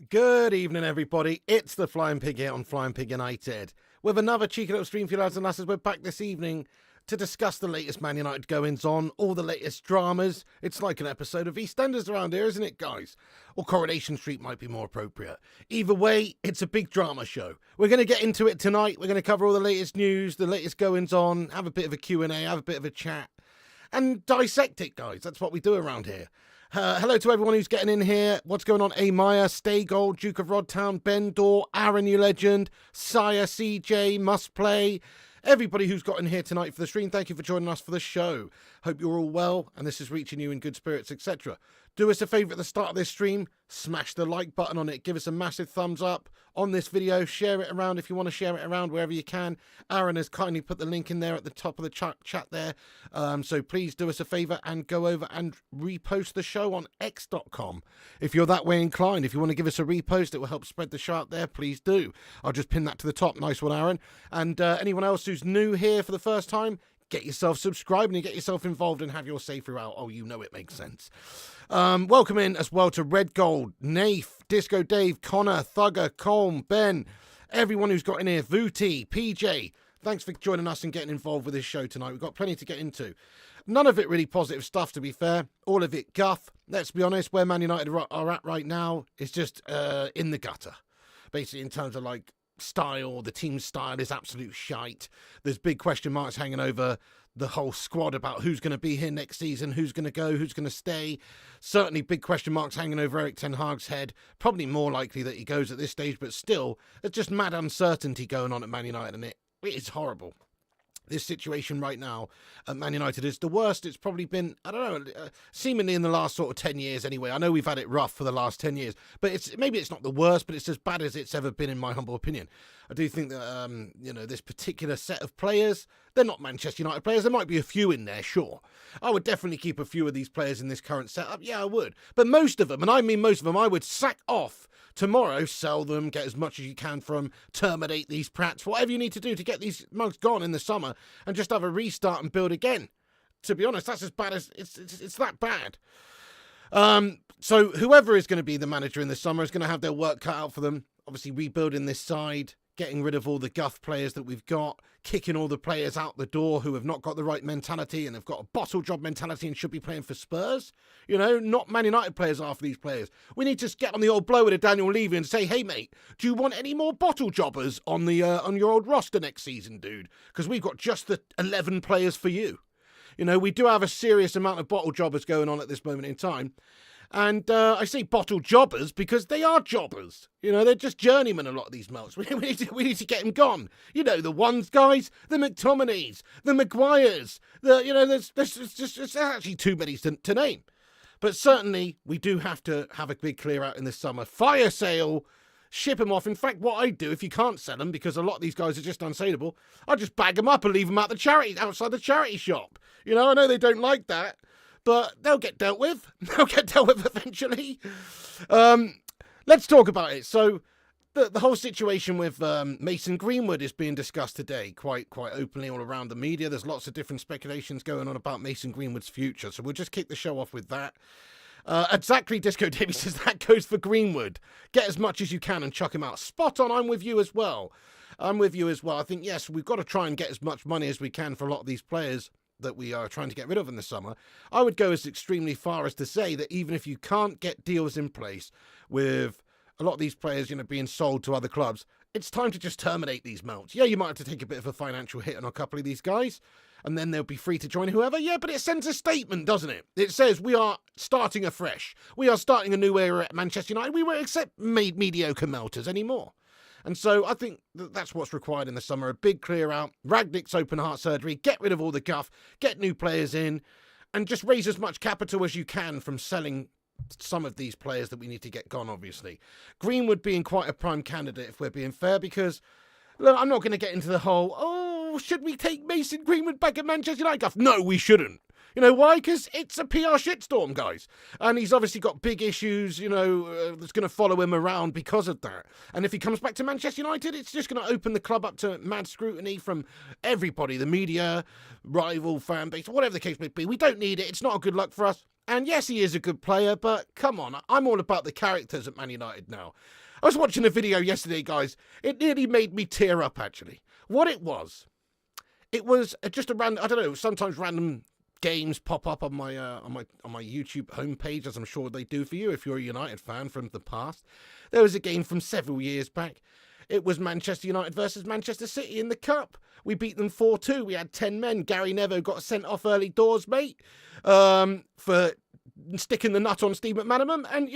Good evening, everybody. It's the Flying Pig here on Flying Pig United. With another cheeky little stream for you lads and lasses, we're back this evening to discuss the latest Man United goings-on, all the latest dramas. It's like an episode of EastEnders around here, isn't it, guys? Or Coronation Street might be more appropriate. Either way, it's a big drama show. We're going to get into it tonight. We're going to cover all the latest news, the latest goings-on, have a bit of a Q&A, have a bit of a chat, and dissect it, guys. That's what we do around here. Hello to everyone who's getting in here. What's going on? A. Meyer, Stay Gold, Duke of Rodtown, Ben Dorr, Aaron, you legend, Sire, CJ, Must Play. Everybody who's got in here tonight for the stream, thank you for joining us for the show. Hope you're all well and this is reaching you in good spirits, etc. Do us a favour at the start of this stream, smash the like button on it, give us a massive thumbs up on this video, share it around if you want to share it around wherever you can. Aaron has kindly put the link in there at the top of the chat there, so please do us a favour and go over and repost the show on x.com if you're that way inclined. If you want to give us a repost, it will help spread the show out there, please do. I'll just pin that to the top. Nice one, Aaron. And anyone else who's new here for the first time, get yourself subscribed and get yourself involved and have your say throughout. Oh, you know it makes sense. Welcome in as well to Red Gold, Nafe, Disco Dave, Connor, Thugger, Colm, Ben, everyone who's got in here, Vooty, PJ. Thanks for joining us and getting involved with this show tonight. We've got plenty to get into. None of it really positive stuff, to be fair. All of it guff. Let's be honest, where Man United are at right now is just in the gutter. Basically, in terms of like style, the team's style is absolute shite. There's big question marks hanging over the whole squad about who's going to be here next season, who's going to go, who's going to stay. Certainly big question marks hanging over Erik ten Hag's head. Probably more likely that he goes at this stage, but still, there's just mad uncertainty going on at Man United, and it is horrible. This situation right now at Man United is the worst it's probably been, I don't know, seemingly in the last sort of 10 years anyway. I know we've had it rough for the last 10 years, but maybe it's not the worst, but it's as bad as it's ever been in my humble opinion. I do think that, this particular set of players, they're not Manchester United players. There might be a few in there, sure. I would definitely keep a few of these players in this current setup. Yeah, I would. But most of them, and I mean most of them, I would sack off tomorrow, sell them, get as much as you can from, terminate these prats, whatever you need to do to get these mugs gone in the summer and just have a restart and build again. To be honest, that's as bad as it's that bad. So whoever is going to be the manager in the summer is going to have their work cut out for them. Obviously rebuilding this side, getting rid of all the guff players that we've got, kicking all the players out the door who have not got the right mentality and have got a bottle job mentality and should be playing for Spurs. Not Man United players are for these players. We need to get on the old blower to Daniel Levy and say, hey, mate, do you want any more bottle jobbers on your old roster next season, dude? Because we've got just the 11 players for you. We do have a serious amount of bottle jobbers going on at this moment in time. And I say bottle jobbers because they are jobbers. They're just journeymen, a lot of these melts. We need to get them gone. The ones, guys, the McTominays, the Maguires. There's actually too many to name. But certainly, we do have to have a big clear out in the summer. Fire sale, ship them off. In fact, what I do, if you can't sell them, because a lot of these guys are just unsaleable, I just bag them up and leave them outside the charity shop. I know they don't like that. But they'll get dealt with. They'll get dealt with eventually. Let's talk about it. So the whole situation with Mason Greenwood is being discussed today quite openly all around the media. There's lots of different speculations going on about Mason Greenwood's future. So we'll just kick the show off with that. Exactly, Disco Davies says that goes for Greenwood. Get as much as you can and chuck him out. Spot on. I'm with you as well. I think, yes, we've got to try and get as much money as we can for a lot of these players that we are trying to get rid of in the summer. I would go as extremely far as to say that even if you can't get deals in place with a lot of these players, being sold to other clubs, it's time to just terminate these melts. Yeah, you might have to take a bit of a financial hit on a couple of these guys, and then they'll be free to join whoever. Yeah, but it sends a statement, doesn't it? It says we are starting afresh. We are starting a new era at Manchester United. We won't accept mediocre melters anymore. And so I think that's what's required in the summer. A big clear out, Ragnick's open heart surgery, get rid of all the guff, get new players in, and just raise as much capital as you can from selling some of these players that we need to get gone, obviously. Greenwood being quite a prime candidate, if we're being fair, because look, I'm not going to get into the whole, should we take Mason Greenwood back at Manchester United? No, we shouldn't. You know why? Because it's a PR shitstorm, guys. And he's obviously got big issues, that's going to follow him around because of that. And if he comes back to Manchester United, it's just going to open the club up to mad scrutiny from everybody, the media, rival, fan base, whatever the case may be. We don't need it. It's not a good look for us. And yes, he is a good player, but come on, I'm all about the characters at Man United now. I was watching a video yesterday, guys. It nearly made me tear up, actually. What it was just a random, I don't know, sometimes random games pop up on my YouTube homepage, as I'm sure they do for you if you're a United fan from the past. There was a game from several years back. It was Manchester United versus Manchester City in the Cup. We beat them 4-2. We had 10 men. Gary Neville got sent off early doors, mate, for sticking the nut on Steve McManaman. And,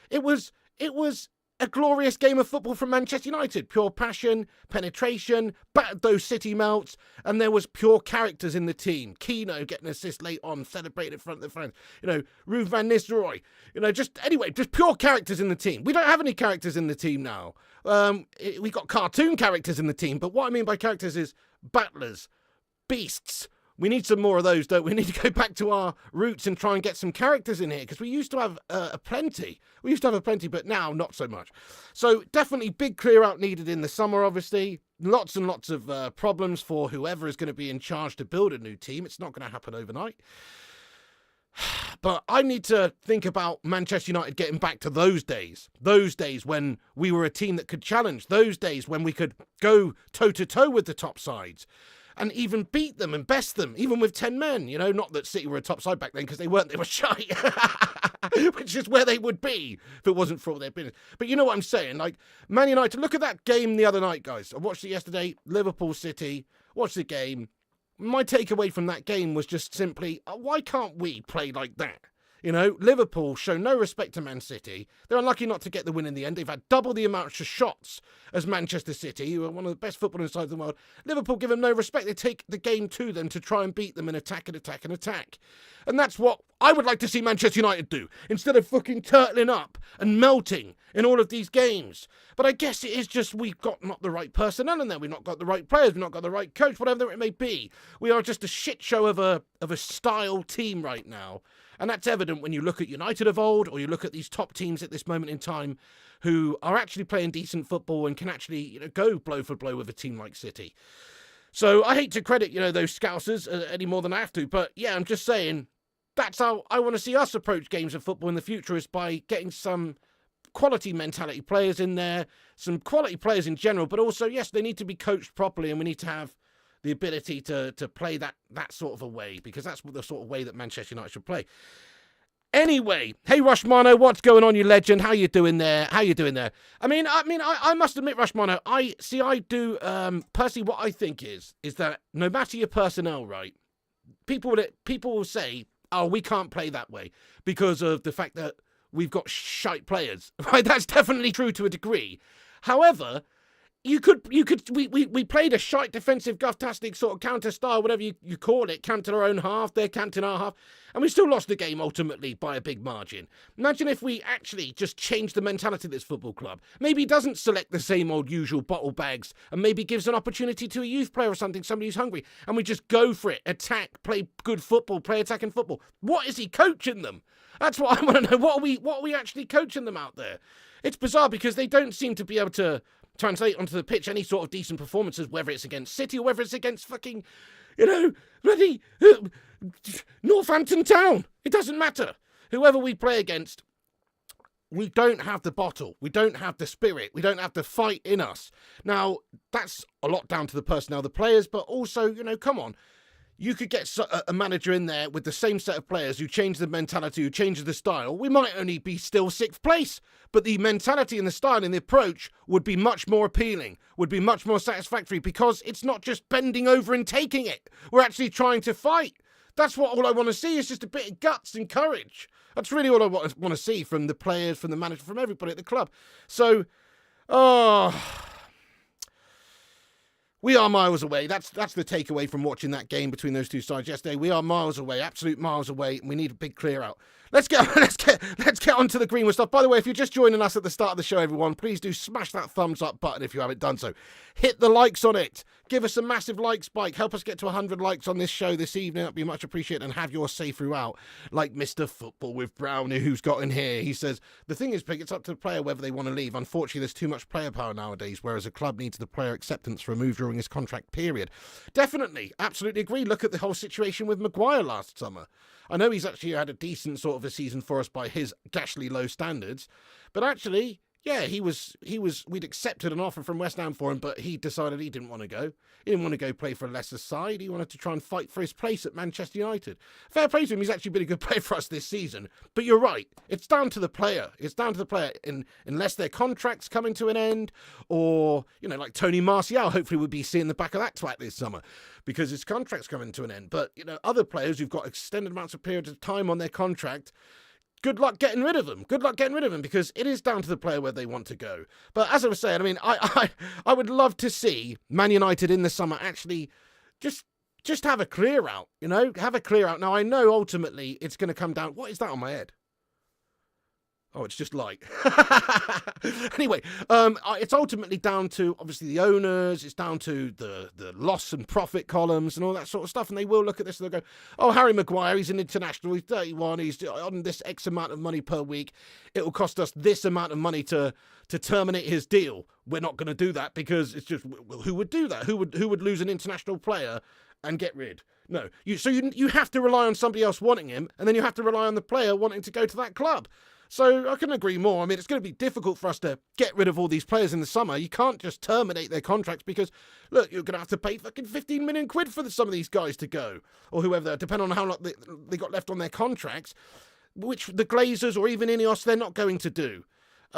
it was a glorious game of football from Manchester United. Pure passion, penetration, battered those City melts, and there was pure characters in the team. Keno getting an assist late on, celebrated in front of the fans. Ruud van Nistelrooy. Just pure characters in the team. We don't have any characters in the team now. We got cartoon characters in the team, but what I mean by characters is battlers, beasts. We need some more of those, don't we? We need to go back to our roots and try and get some characters in here, because we used to have a plenty. We used to have a plenty, but now not so much. So definitely big clear out needed in the summer, obviously. Lots and lots of problems for whoever is going to be in charge to build a new team. It's not going to happen overnight. But I need to think about Manchester United getting back to those days when we were a team that could challenge, those days when we could go toe-to-toe with the top sides. And even beat them and best them, even with 10 men. Not that City were a top side back then, because they weren't, they were shy. Which is where they would be if it wasn't for all their business. But you know what I'm saying? Like, Man United, look at that game the other night, guys. I watched it yesterday, Liverpool City, watched the game. My takeaway from that game was just simply, why can't we play like that? Liverpool show no respect to Man City. They're unlucky not to get the win in the end. They've had double the amount of shots as Manchester City, who are one of the best football sides in the world. Liverpool give them no respect. They take the game to them to try and beat them and attack and attack and attack. And that's what I would like to see Manchester United do, instead of fucking turtling up and melting in all of these games. But I guess it is just we've got not the right personnel in there. We've not got the right players. We've not got the right coach, whatever it may be. We are just a shit show of a style team right now. And that's evident when you look at United of old, or you look at these top teams at this moment in time who are actually playing decent football and can actually go blow for blow with a team like City. So I hate to credit those Scousers any more than I have to, but yeah, I'm just saying that's how I want to see us approach games of football in the future, is by getting some quality mentality players in there, some quality players in general, but also, yes, they need to be coached properly, and we need to have the ability to play that sort of a way, because that's the sort of way that Manchester United should play. Anyway, hey Rushmano, what's going on, you legend? How you doing there? I mean, I must admit, Rushmano, I do personally, what I think is that no matter your personnel, right, people will say, oh, we can't play that way because of the fact that we've got shite players, right? That's definitely true to a degree. However, we played a shite defensive, guff-tastic sort of counter style, whatever you call it, camped in our own half, they're camped in our half, and we still lost the game ultimately by a big margin. Imagine if we actually just changed the mentality of this football club. Maybe he doesn't select the same old usual bottle bags, and maybe gives an opportunity to a youth player or something, somebody who's hungry, and we just go for it, attack, play good football, play attacking football. What is he coaching them? That's what I want to know. What are we actually coaching them out there? It's bizarre because they don't seem to be able to translate onto the pitch any sort of decent performances, whether it's against City or whether it's against fucking, bloody Northampton Town. It doesn't matter. Whoever we play against, we don't have the bottle. We don't have the spirit. We don't have the fight in us. Now, that's a lot down to the personnel, the players, but also, come on. You could get a manager in there with the same set of players who change the mentality, who changes the style. We might only be still 6th place, but the mentality and the style and the approach would be much more appealing, would be much more satisfactory, because it's not just bending over and taking it. We're actually trying to fight. That's what all I want to see, is just a bit of guts and courage. That's really all I want to see from the players, from the manager, from everybody at the club. So, We are miles away. That's the takeaway from watching that game between those two sides yesterday. We are miles away, absolute miles away, and we need a big clear out. Let's get on to the Greenwood stuff. By the way, if you're just joining us at the start of the show, everyone, please do smash that thumbs up button if you haven't done so. Hit the likes on it. Give us a massive like spike. Help us get to 100 likes on this show this evening. That'd be much appreciated. And have your say throughout, like Mr. Football with Brownie, who's got in here. He says, the thing is, Pig, it's up to the player whether they want to leave. Unfortunately, there's too much player power nowadays, whereas a club needs the player acceptance removed during his contract period. Definitely. Absolutely agree. Look at the whole situation with Maguire last summer. I know he's actually had a decent sort of a season for us by his gashly low standards, but actually, yeah, we'd accepted an offer from West Ham for him, but he decided he didn't want to go. He didn't want to go play for a lesser side. He wanted to try and fight for his place at Manchester United. Fair play to him. He's actually been a good player for us this season. But you're right. It's down to the player. It's down to the player. Unless their contract's coming to an end, or, like Tony Martial, hopefully we'll be seeing the back of that twat this summer because his contract's coming to an end. But, other players who've got extended amounts of periods of time on their contract, good luck getting rid of them. Good luck getting rid of them, because it is down to the player where they want to go. But as I was saying, I mean, I would love to see Man United in the summer actually just have a clear out, have a clear out. Now, I know ultimately it's going to come down. What is that on my head? Oh, it's just light. Anyway, it's ultimately down to, obviously, the owners. It's down to the loss and profit columns and all that sort of stuff. And they will look at this and they'll go, oh, Harry Maguire, he's an international. He's 31. He's on this X amount of money per week. It will cost us this amount of money to terminate his deal. We're not going to do that because it's just, well, who would do that? Who would lose an international player and get rid? No. You have to rely on somebody else wanting him, and then you have to rely on the player wanting to go to that club. So I couldn't agree more. I mean, it's going to be difficult for us to get rid of all these players in the summer. You can't just terminate their contracts because, look, you're going to have to pay fucking 15 million quid for some of these guys to go, or whoever, depending on how long they got left on their contracts, which the Glazers or even Ineos, they're not going to do.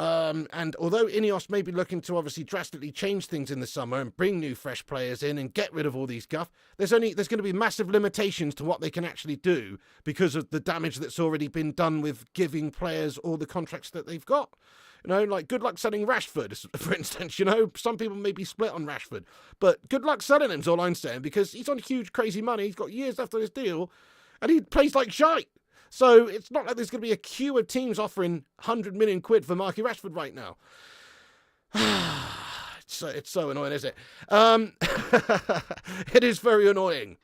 And although Ineos may be looking to obviously drastically change things in the summer and bring new fresh players in and get rid of all these guff, there's going to be massive limitations to what they can actually do because of the damage that's already been done with giving players all the contracts that they've got. Like good luck selling Rashford, for instance. Some people may be split on Rashford, but good luck selling him is all I'm saying, because he's on huge crazy money. He's got years left on his deal and he plays like shite. So it's not like there's going to be a queue of teams offering 100 million quid for Marky Rashford right now. It's so annoying, isn't it? It is very annoying.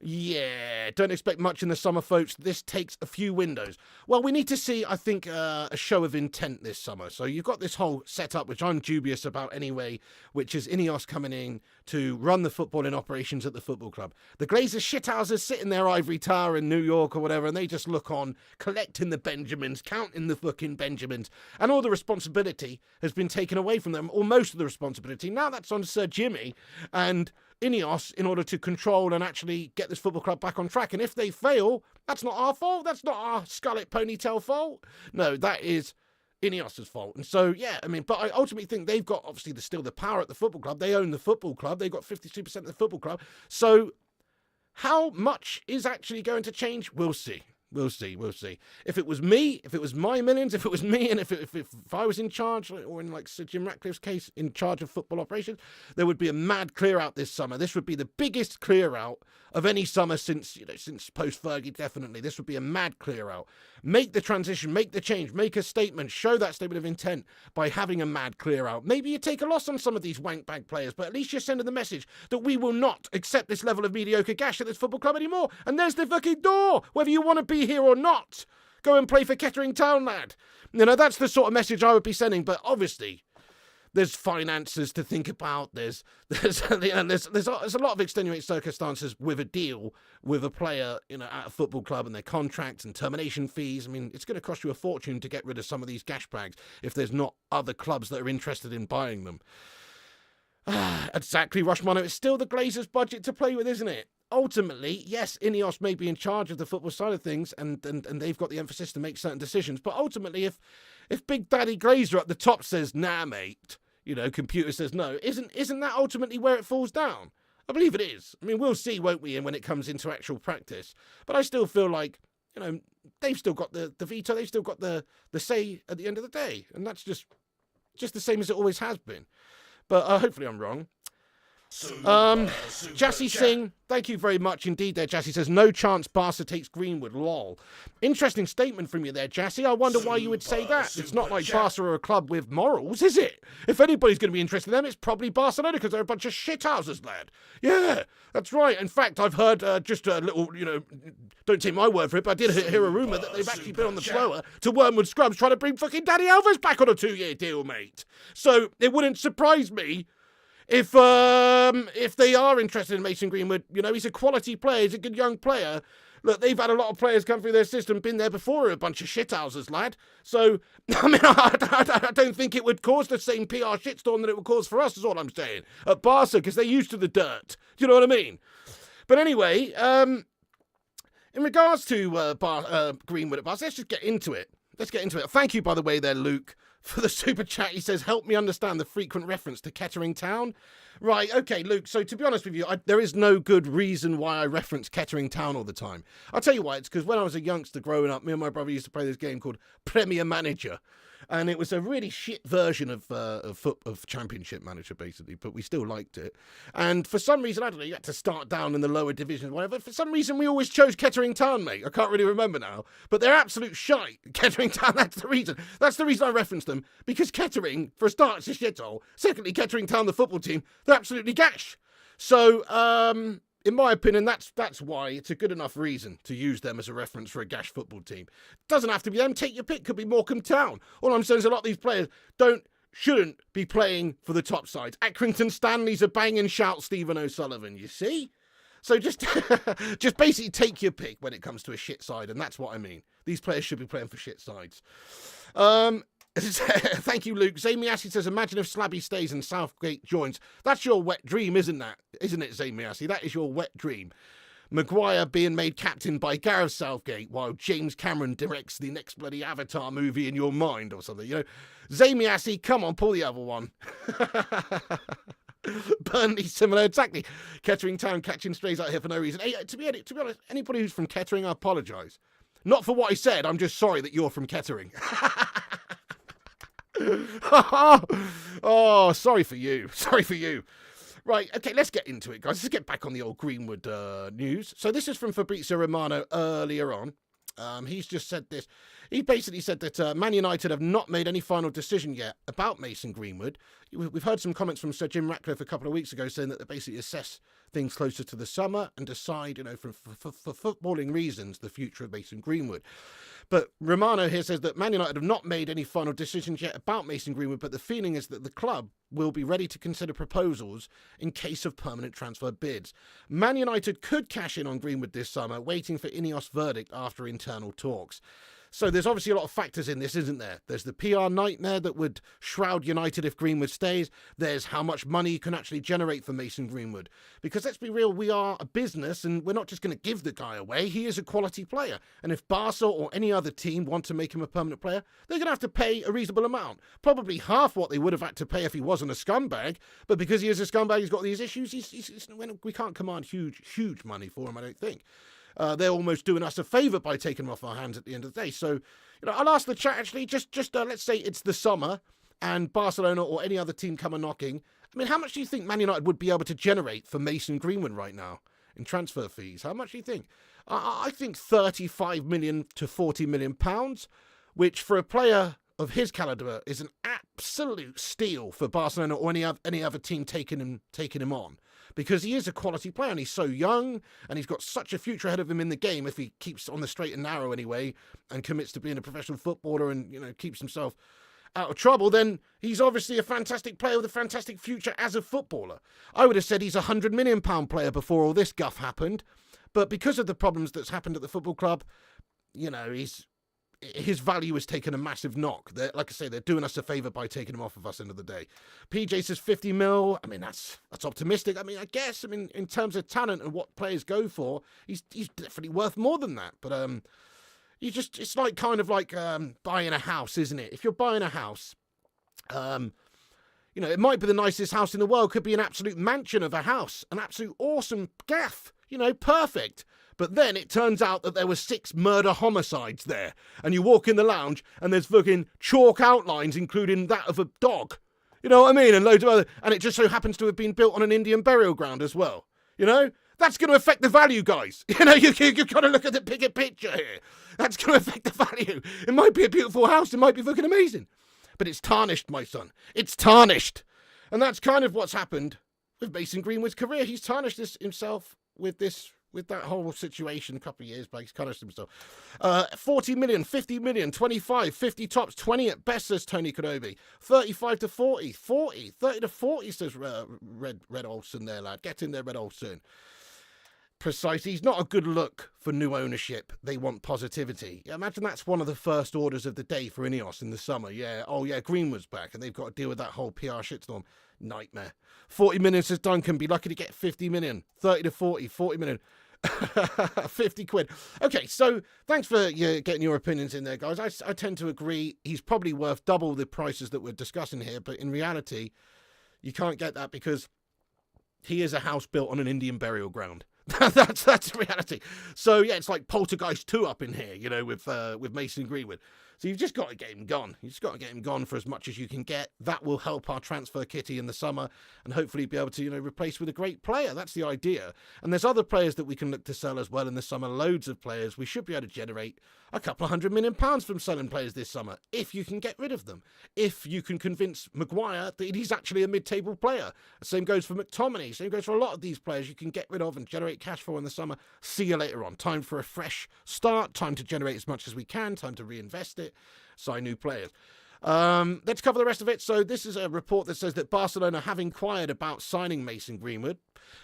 Yeah, don't expect much in the summer, folks. This takes a few windows. Well, we need to see, I think, a show of intent this summer. So you've got this whole setup, which I'm dubious about anyway, which is Ineos coming in to run the footballing operations at the football club. The Glazers shithouses sit in their ivory tower in New York or whatever, and they just look on, collecting the Benjamins, counting the fucking Benjamins, and all the responsibility has been taken away from them, or most of the responsibility. Now that's on Sir Jimmy and Ineos in order to control and actually get this football club back on track. And if they fail, that's not our fault. That's not our scarlet ponytail fault. No, that is Ineos' fault. And so, yeah, I mean, but I ultimately think they've got, obviously, still the power at the football club. They own the football club. They've got 52% of the football club. So how much is actually going to change? We'll see. We'll see. If it was me, if it was my millions, if it was me, and if I was in charge, or in like Sir Jim Ratcliffe's case, in charge of football operations, there would be a mad clear out this summer. This would be the biggest clear out of any summer since post Fergie. Definitely, this would be a mad clear out. Make the transition, make the change, make a statement, show that statement of intent by having a mad clear out. Maybe you take a loss on some of these wank bag players, but at least you're sending the message that we will not accept this level of mediocre gash at this football club anymore. And there's the fucking door, whether you want to be here or not. Go and play for Kettering Town, lad. That's the sort of message I would be sending. But obviously, there's finances to think about. There's a lot of extenuating circumstances with a deal with a player, at a football club, and their contracts and termination fees. I mean, it's going to cost you a fortune to get rid of some of these gash bags if there's not other clubs that are interested in buying them. Exactly, Rushmano. It's still the Glazers' budget to play with, isn't it? Ultimately, yes, Ineos may be in charge of the football side of things, and they've got the emphasis to make certain decisions. But ultimately, if Big Daddy Glazer at the top says, nah, mate, computer says no, isn't that ultimately where it falls down? I believe it is. I mean, we'll see, won't we, when it comes into actual practice. But I still feel like, they've still got the veto, they've still got the say at the end of the day. And that's just the same as it always has been. But hopefully I'm wrong. Jassy Singh, thank you very much indeed there, Jassy says, no chance Barca takes Greenwood, lol. Interesting statement from you there, Jassy. I wonder why you would say that. It's not like Barca are a club with morals, is it? If anybody's going to be interested in them, it's probably Barcelona, because they're a bunch of shithouses, lad. Yeah, that's right. In fact, I've heard just a little, don't take my word for it, but I did hear a rumour that they've actually been on the blower to Wormwood Scrubs trying to bring fucking Daddy Alves back on a 2-year deal, mate. So it wouldn't surprise me if they are interested in Mason Greenwood. He's a quality player, he's a good young player. Look, they've had a lot of players come through their system, been there before, a bunch of shithouses, lad. So, I don't think it would cause the same PR shitstorm that it would cause for us, is all I'm saying, at Barca, because they're used to the dirt. Do you know what I mean? But anyway, in regards to Greenwood at Barca, let's just get into it. Thank you, by the way, there, Luke, for the super chat. He says, help me understand the frequent reference to Kettering Town. Right, okay, Luke, so to be honest with you, there is no good reason why I reference Kettering Town all the time. I'll tell you why. It's because when I was a youngster growing up, me and my brother used to play this game called Premier Manager. And it was a really shit version of Championship Manager, basically, but we still liked it. And for some reason, I don't know, you had to start down in the lower divisions, whatever. For some reason, we always chose Kettering Town, mate. I can't really remember now. But they're absolute shite. Kettering Town, that's the reason. That's the reason I referenced them. Because Kettering, for a start, it's a shithole. Secondly, Kettering Town, the football team, they're absolutely gash. So, in my opinion, that's why it's a good enough reason to use them as a reference for a gash football team. Doesn't have to be them. Take your pick. Could be Morecambe Town. All I'm saying is a lot of these players shouldn't be playing for the top sides. Accrington Stanley's a banging shout, Stephen O'Sullivan, you see? So just basically take your pick when it comes to a shit side, and that's what I mean. These players should be playing for shit sides. Thank you, Luke. Zamiassi says, imagine if Slabby stays and Southgate joins. That's your wet dream, isn't it, Zamiassi? That is your wet dream. Maguire being made captain by Gareth Southgate while James Cameron directs the next bloody Avatar movie in your mind or something. Zamiassi, come on, pull the other one. Burnley similar, exactly. Kettering Town catching strays out here for no reason. Hey, to be honest, anybody who's from Kettering, I apologise. Not for what I said, I'm just sorry that you're from Kettering. Oh, sorry for you. Right, okay, let's get into it, guys. Let's get back on the old Greenwood news. So this is from Fabrizio Romano earlier on. He's just said this. He basically said that Man United have not made any final decision yet about Mason Greenwood. We've heard some comments from Sir Jim Ratcliffe a couple of weeks ago saying that they basically assess things closer to the summer and decide, for footballing reasons, the future of Mason Greenwood. But Romano here says that Man United have not made any final decisions yet about Mason Greenwood, but the feeling is that the club will be ready to consider proposals in case of permanent transfer bids. Man United could cash in on Greenwood this summer, waiting for Ineos' verdict after internal talks. So there's obviously a lot of factors in this, isn't there? There's the PR nightmare that would shroud United if Greenwood stays. There's how much money you can actually generate for Mason Greenwood. Because let's be real, we are a business and we're not just going to give the guy away. He is a quality player. And if Barca or any other team want to make him a permanent player, they're going to have to pay a reasonable amount. Probably half what they would have had to pay if he wasn't a scumbag. But because he is a scumbag, he's got these issues, we can't command huge money for him, I don't think. They're almost doing us a favour by taking him off our hands at the end of the day. So, I'll ask the chat actually, just let's say it's the summer and Barcelona or any other team come a knocking. I mean, how much do you think Man United would be able to generate for Mason Greenwood right now in transfer fees? How much do you think? I think 35 million to 40 million pounds, which for a player of his calibre is an absolute steal for Barcelona or any other team taking him on. Because he is a quality player and he's so young and he's got such a future ahead of him in the game if he keeps on the straight and narrow anyway and commits to being a professional footballer and, keeps himself out of trouble, then he's obviously a fantastic player with a fantastic future as a footballer. I would have said he's a £100 million player before all this guff happened, but because of the problems that's happened at the football club, his value has taken a massive knock. Like I say, they're doing us a favour by taking him off of us end of the day. PJ says 50 mil. I mean, that's optimistic. I mean, I guess, in terms of talent and what players go for, he's definitely worth more than that. But it's like kind of like buying a house, isn't it? If you're buying a house, it might be the nicest house in the world, could be an absolute mansion of a house, an absolute awesome gaff, perfect. But then it turns out that there were 6 murder homicides there. And you walk in the lounge and there's fucking chalk outlines, including that of a dog. You know what I mean? And loads of other, and it just so happens to have been built on an Indian burial ground as well. You know, that's going to affect the value, guys. You know, you've got to look at the bigger picture here. That's going to affect the value. It might be a beautiful house. It might be fucking amazing. But it's tarnished, my son. It's tarnished. And that's kind of what's happened with Mason Greenwood's career. He's tarnished himself with that whole situation a couple of years back. He's tarnished himself. 40 million, 50 million, 25, 50 tops, 20 at best, says Tony Kenobi. 35 to 40, 40, 30 to 40, says Red Olsen there, lad. Get in there, Red Olsen. Precisely. He's not a good look for new ownership. They want positivity. Imagine that's one of the first orders of the day for Ineos in the summer. Yeah. Oh, yeah, Greenwood's back, and they've got to deal with that whole PR shitstorm. Nightmare. 40 million, says Duncan. Be lucky to get 50 million. 30 to 40, 40 million. 50 quid. Okay, so thanks for getting your opinions in there, guys. I tend to agree. He's probably worth double the prices that we're discussing here, but in reality, you can't get that because he is a house built on an Indian burial ground. That's reality. So yeah, it's like Poltergeist 2 up in here, you know, with Mason Greenwood. So you've just got to get him gone. You've just got to get him gone for as much as you can get. That will help our transfer kitty in the summer and hopefully be able to, you know, replace with a great player. That's the idea. And there's other players that we can look to sell as well in the summer. Loads of players. We should be able to generate a couple of £100 million from selling players this summer if you can get rid of them. If you can convince Maguire that he's actually a mid-table player. The same goes for McTominay. Same goes for a lot of these players you can get rid of and generate cash for in the summer. See you later on. Time for a fresh start. Time to generate as much as we can. Time to reinvest it. Sign new players. Let's cover the rest of it. So this is a report that says that Barcelona have inquired about signing Mason Greenwood.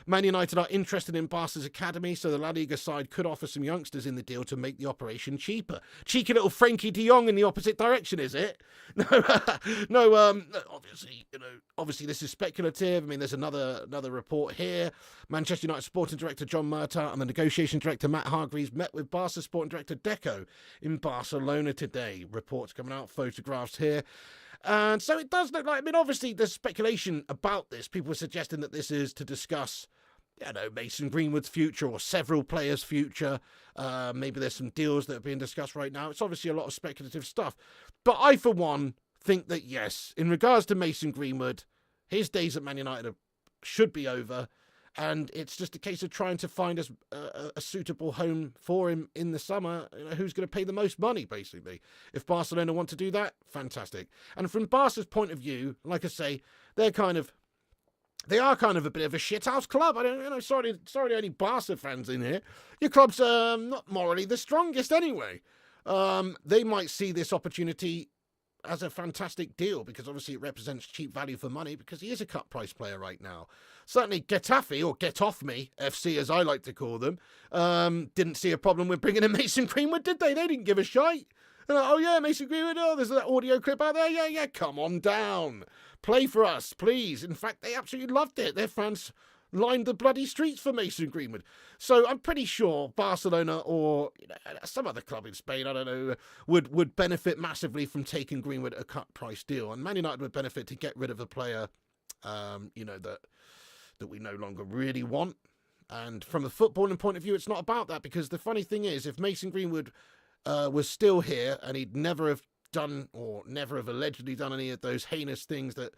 Man United are interested in Barca's academy, so the La Liga side could offer some youngsters in the deal to make the operation cheaper. Cheeky little Frankie de Jong in the opposite direction, is it? No, obviously this is speculative. I mean, there's another report here. Manchester United Sporting Director John Murtough and the negotiation director Matt Hargreaves met with Barca Sporting Director Deco in Barcelona today. Reports coming out, photographs here. And so it does look like, I mean, obviously there's speculation about this. People are suggesting that this is to discuss, you know, Mason Greenwood's future or several players' future. Maybe there's some deals that are being discussed right now. It's obviously a lot of speculative stuff. But I, for one, think that, yes, in regards to Mason Greenwood, his days at Man United should be over. And it's just a case of trying to find a suitable home for him in the summer. You know, who's going to pay the most money, basically. If Barcelona want to do that, fantastic. And from Barca's point of view, like I say, they are kind of a bit of a shithouse club. I don't, you know, sorry to any Barca fans in here. Your club's not morally the strongest anyway. They might see this opportunity as a fantastic deal because obviously it represents cheap value for money because he is a cut price player right now. Certainly Getafe, or Get Off Me FC as I like to call them, didn't see a problem with bringing in Mason Greenwood, did they? They didn't give a shite. They're like, oh yeah, Mason Greenwood, oh there's that audio clip out there, yeah, come on down. Play for us, please. In fact, they absolutely loved it. Their fans lined the bloody streets for Mason Greenwood. So I'm pretty sure Barcelona or some other club in Spain, I don't know, would benefit massively from taking Greenwood a cut price deal. And Man United would benefit to get rid of a player, that we no longer really want. And from a footballing point of view, it's not about that because the funny thing is, if Mason Greenwood was still here and he'd never have done or never have allegedly done any of those heinous things that's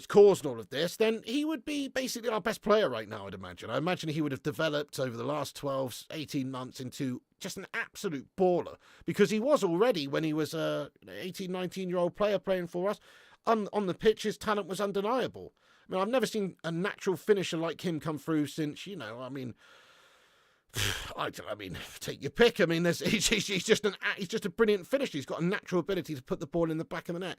caused all of this, then he would be basically our best player right now, I'd imagine. I imagine he would have developed over the last 12, 18 months into just an absolute baller because he was already, when he was a 18, 19-year-old player playing for us, on the pitch, his talent was undeniable. I mean, I've never seen a natural finisher like him come through since, you know, I mean, take your pick. I mean, he's just a brilliant finisher. He's got a natural ability to put the ball in the back of the net.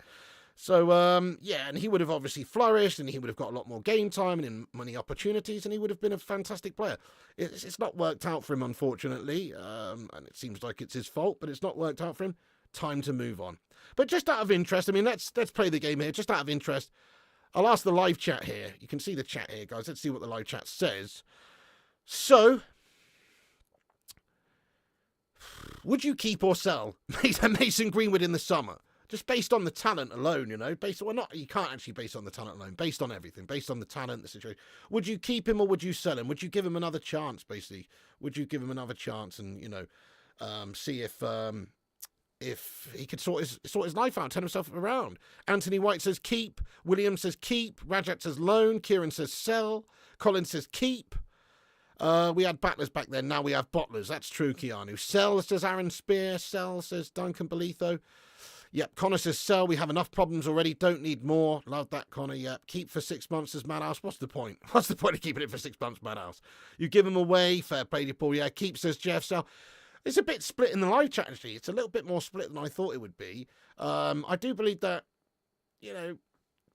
So, and he would have obviously flourished and he would have got a lot more game time and money opportunities and he would have been a fantastic player. It's not worked out for him, unfortunately, and it seems like it's his fault, but it's not worked out for him. Time to move on. But just out of interest, I mean, let's play the game here. Just out of interest, I'll ask the live chat here. You can see the chat here, guys. Let's see what the live chat says. So, would you keep or sell Mason Greenwood in the summer? Just based on the talent alone, you know, you can't actually base on the talent alone, based on everything, based on the talent, the situation. Would you keep him or would you sell him? Would you give him another chance, basically? Would you give him another chance and, you know, see if if he could sort his life out, turn himself around. Anthony White says keep. Williams says keep. Rajat says loan. Kieran says sell. Colin says keep. We had battlers back then. Now we have bottlers. That's true, Keanu. Sell, says Aaron Spear. Sell, says Duncan Belitho. Yep, Connor says sell. We have enough problems already. Don't need more. Love that, Connor. Yep. Keep for 6 months, says Madhouse. What's the point? What's the point of keeping it for 6 months, Madhouse? You give them away. Fair play to Paul. Yeah, keep, says Jeff. Sell. It's a bit split in the live chat, actually. It's a little bit more split than I thought it would be. I do believe that,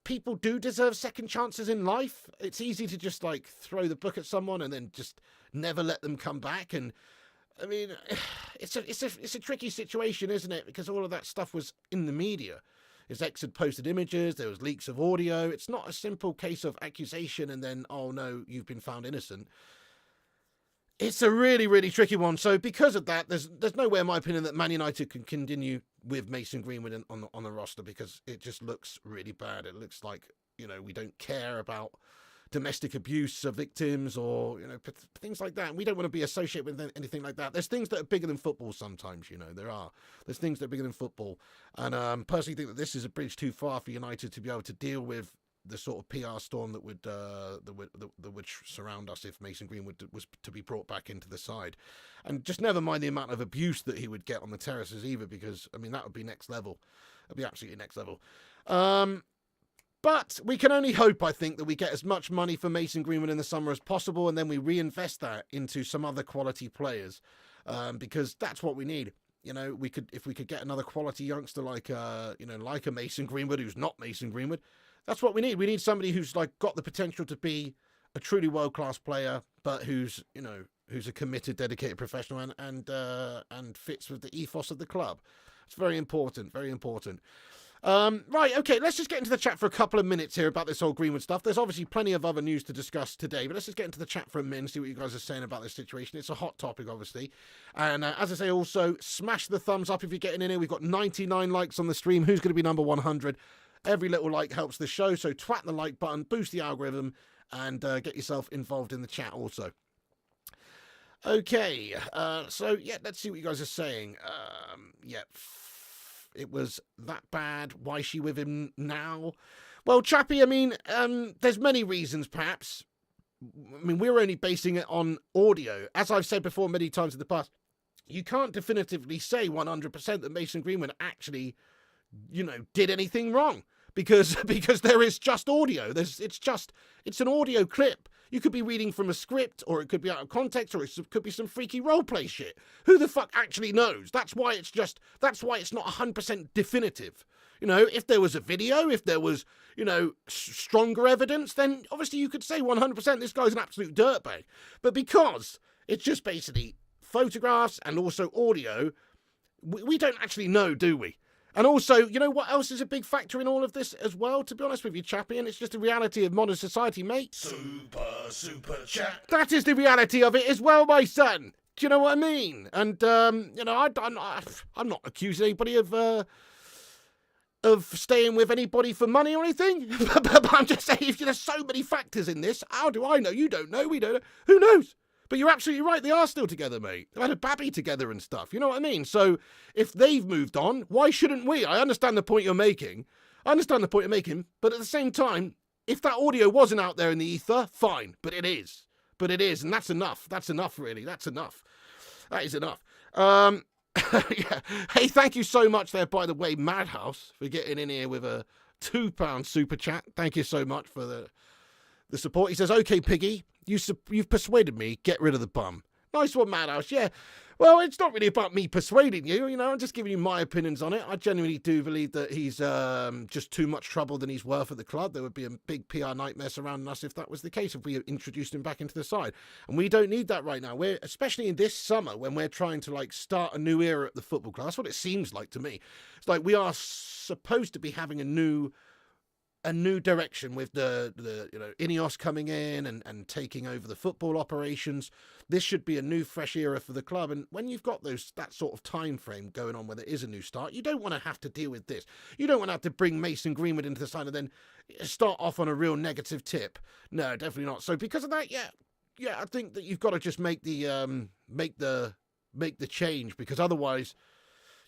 people do deserve second chances in life. It's easy to just, throw the book at someone and then just never let them come back. And, I mean, it's a tricky situation, isn't it? Because all of that stuff was in the media. His ex had posted images. There was leaks of audio. It's not a simple case of accusation and then, oh, no, you've been found innocent. It's a really, really tricky one. So because of that, there's no way, in my opinion, that Man United can continue with Mason Greenwood on the roster, because it just looks really bad. It looks like, we don't care about domestic abuse of victims or, things like that. And we don't want to be associated with anything like that. There's things that are bigger than football sometimes, There's things that are bigger than football. And personally think that this is a bridge too far for United to be able to deal with the sort of PR storm that would surround us if Mason Greenwood was to be brought back into the side. And just never mind the amount of abuse that he would get on the terraces either, because, I mean, that would be next level. It'd be absolutely next level. But we can only hope, I think, that we get as much money for Mason Greenwood in the summer as possible, and then we reinvest that into some other quality players, because that's what we need. If we could get another quality youngster like a Mason Greenwood, who's not Mason Greenwood. That's what we need. We need somebody who's got the potential to be a truly world-class player, but who's a committed, dedicated professional and fits with the ethos of the club. It's very important, very important. Right, okay, let's just get into the chat for a couple of minutes here about this whole Greenwood stuff. There's obviously plenty of other news to discuss today, but let's just get into the chat for a minute and see what you guys are saying about this situation. It's a hot topic, obviously. And as I say, also, smash the thumbs up if you're getting in here. We've got 99 likes on the stream. Who's going to be number 100? Every little like helps the show, so twat the like button, boost the algorithm, and get yourself involved in the chat also. Okay, so yeah, let's see what you guys are saying. It was that bad. Why is she with him now? Well, Chappie, I mean, there's many reasons, perhaps. I mean, we're only basing it on audio. As I've said before many times in the past, you can't definitively say 100% that Mason Greenwood actually, did anything wrong, because there is just audio. It's an audio clip. You could be reading from a script, or it could be out of context, or it could be some freaky roleplay shit. Who the fuck actually knows? That's why it's not 100% definitive. If there was a video, if there was, stronger evidence, then obviously you could say 100% this guy's an absolute dirtbag. But because it's just basically photographs and also audio, we don't actually know, do we? And also, what else is a big factor in all of this as well, to be honest with you, Chappie? And it's just the reality of modern society, mate. Super chat. That is the reality of it as well, my son. Do you know what I mean? And, I'm not accusing anybody of staying with anybody for money or anything. but I'm just saying, if there's so many factors in this, how do I know? You don't know, we don't know. Who knows? But you're absolutely right, they are still together, mate. They've had a babby together and stuff, you know what I mean? So if they've moved on, why shouldn't we? I understand the point you're making. But at the same time, if that audio wasn't out there in the ether, fine. But it is, and that's enough. That's enough, really. That's enough. That is enough. Yeah. Hey, thank you so much there, by the way, Madhouse, for getting in here with a £2 super chat. Thank you so much for the support. He says, okay, Piggy, you've persuaded me. Get rid of the bum. Nice one, Madhouse. Yeah. Well, it's not really about me persuading you. I'm just giving you my opinions on it. I genuinely do believe that he's just too much trouble than he's worth at the club. There would be a big PR nightmare surrounding us if that was the case, if we introduced him back into the side. And we don't need that right now. Especially in this summer, when we're trying to start a new era at the football club. That's what it seems like to me. It's like we are supposed to be having a new direction with the Ineos coming in and taking over the football operations. This should be a new fresh era for the club. And when you've got that sort of time frame going on where there is a new start, you don't want to have to deal with this. You don't want to have to bring Mason Greenwood into the side and then start off on a real negative tip. No, definitely not. So because of that, yeah, I think that you've got to just make the change, because otherwise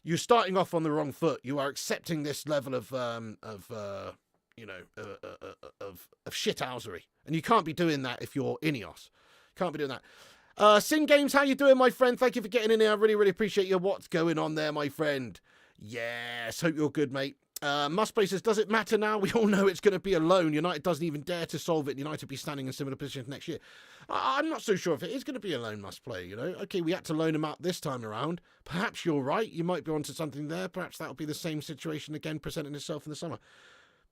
you're starting off on the wrong foot. You are accepting this level of shithousery, and you can't be doing that if you're Ineos. Can't be doing that. Sin Games, how you doing, my friend? Thank you for getting in there. I really, really appreciate you. What's going on there, my friend? Yes, hope you're good, mate. Musplay says, does it matter now? We all know it's going to be a loan. United doesn't even dare to solve it. United will be standing in similar positions next year. I'm not so sure if it is going to be a loan, Musplay, you know. Okay, we had to loan him out this time around. Perhaps you're right. You might be onto something there. Perhaps that'll be the same situation again presenting itself in the summer.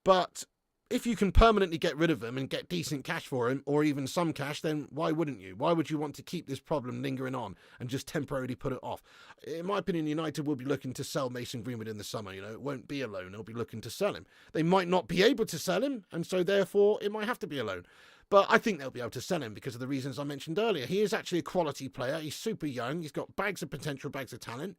But if you can permanently get rid of him and get decent cash for him, or even some cash, then why wouldn't you? Why would you want to keep this problem lingering on and just temporarily put it off? In my opinion, United will be looking to sell Mason Greenwood in the summer. You know, it won't be a loan. They'll be looking to sell him. They might not be able to sell him, and so therefore it might have to be a loan. But I think they'll be able to sell him because of the reasons I mentioned earlier. He is actually a quality player. He's super young. He's got bags of potential, bags of talent.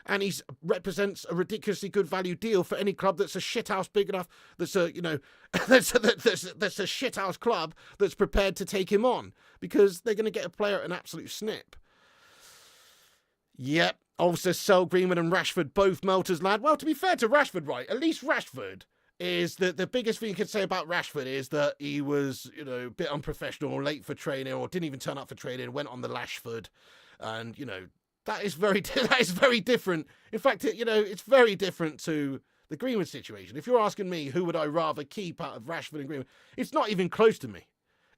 And he represents a ridiculously good value deal for any club that's a shithouse big enough, that's a, you know, that's a shithouse club that's prepared to take him on, because they're going to get a player at an absolute snip. Yep. Also, sell Greenwood and Rashford, both melters, lad. Well, to be fair to Rashford, right, at least Rashford is the biggest thing you could say about Rashford is that he was, you know, a bit unprofessional, late for training, or didn't even turn up for training, went on the Lashford, and, you know, that is very different. In fact, you know, it's very different to the Greenwood situation. If you're asking me who would I rather keep out of Rashford and Greenwood, it's not even close to me.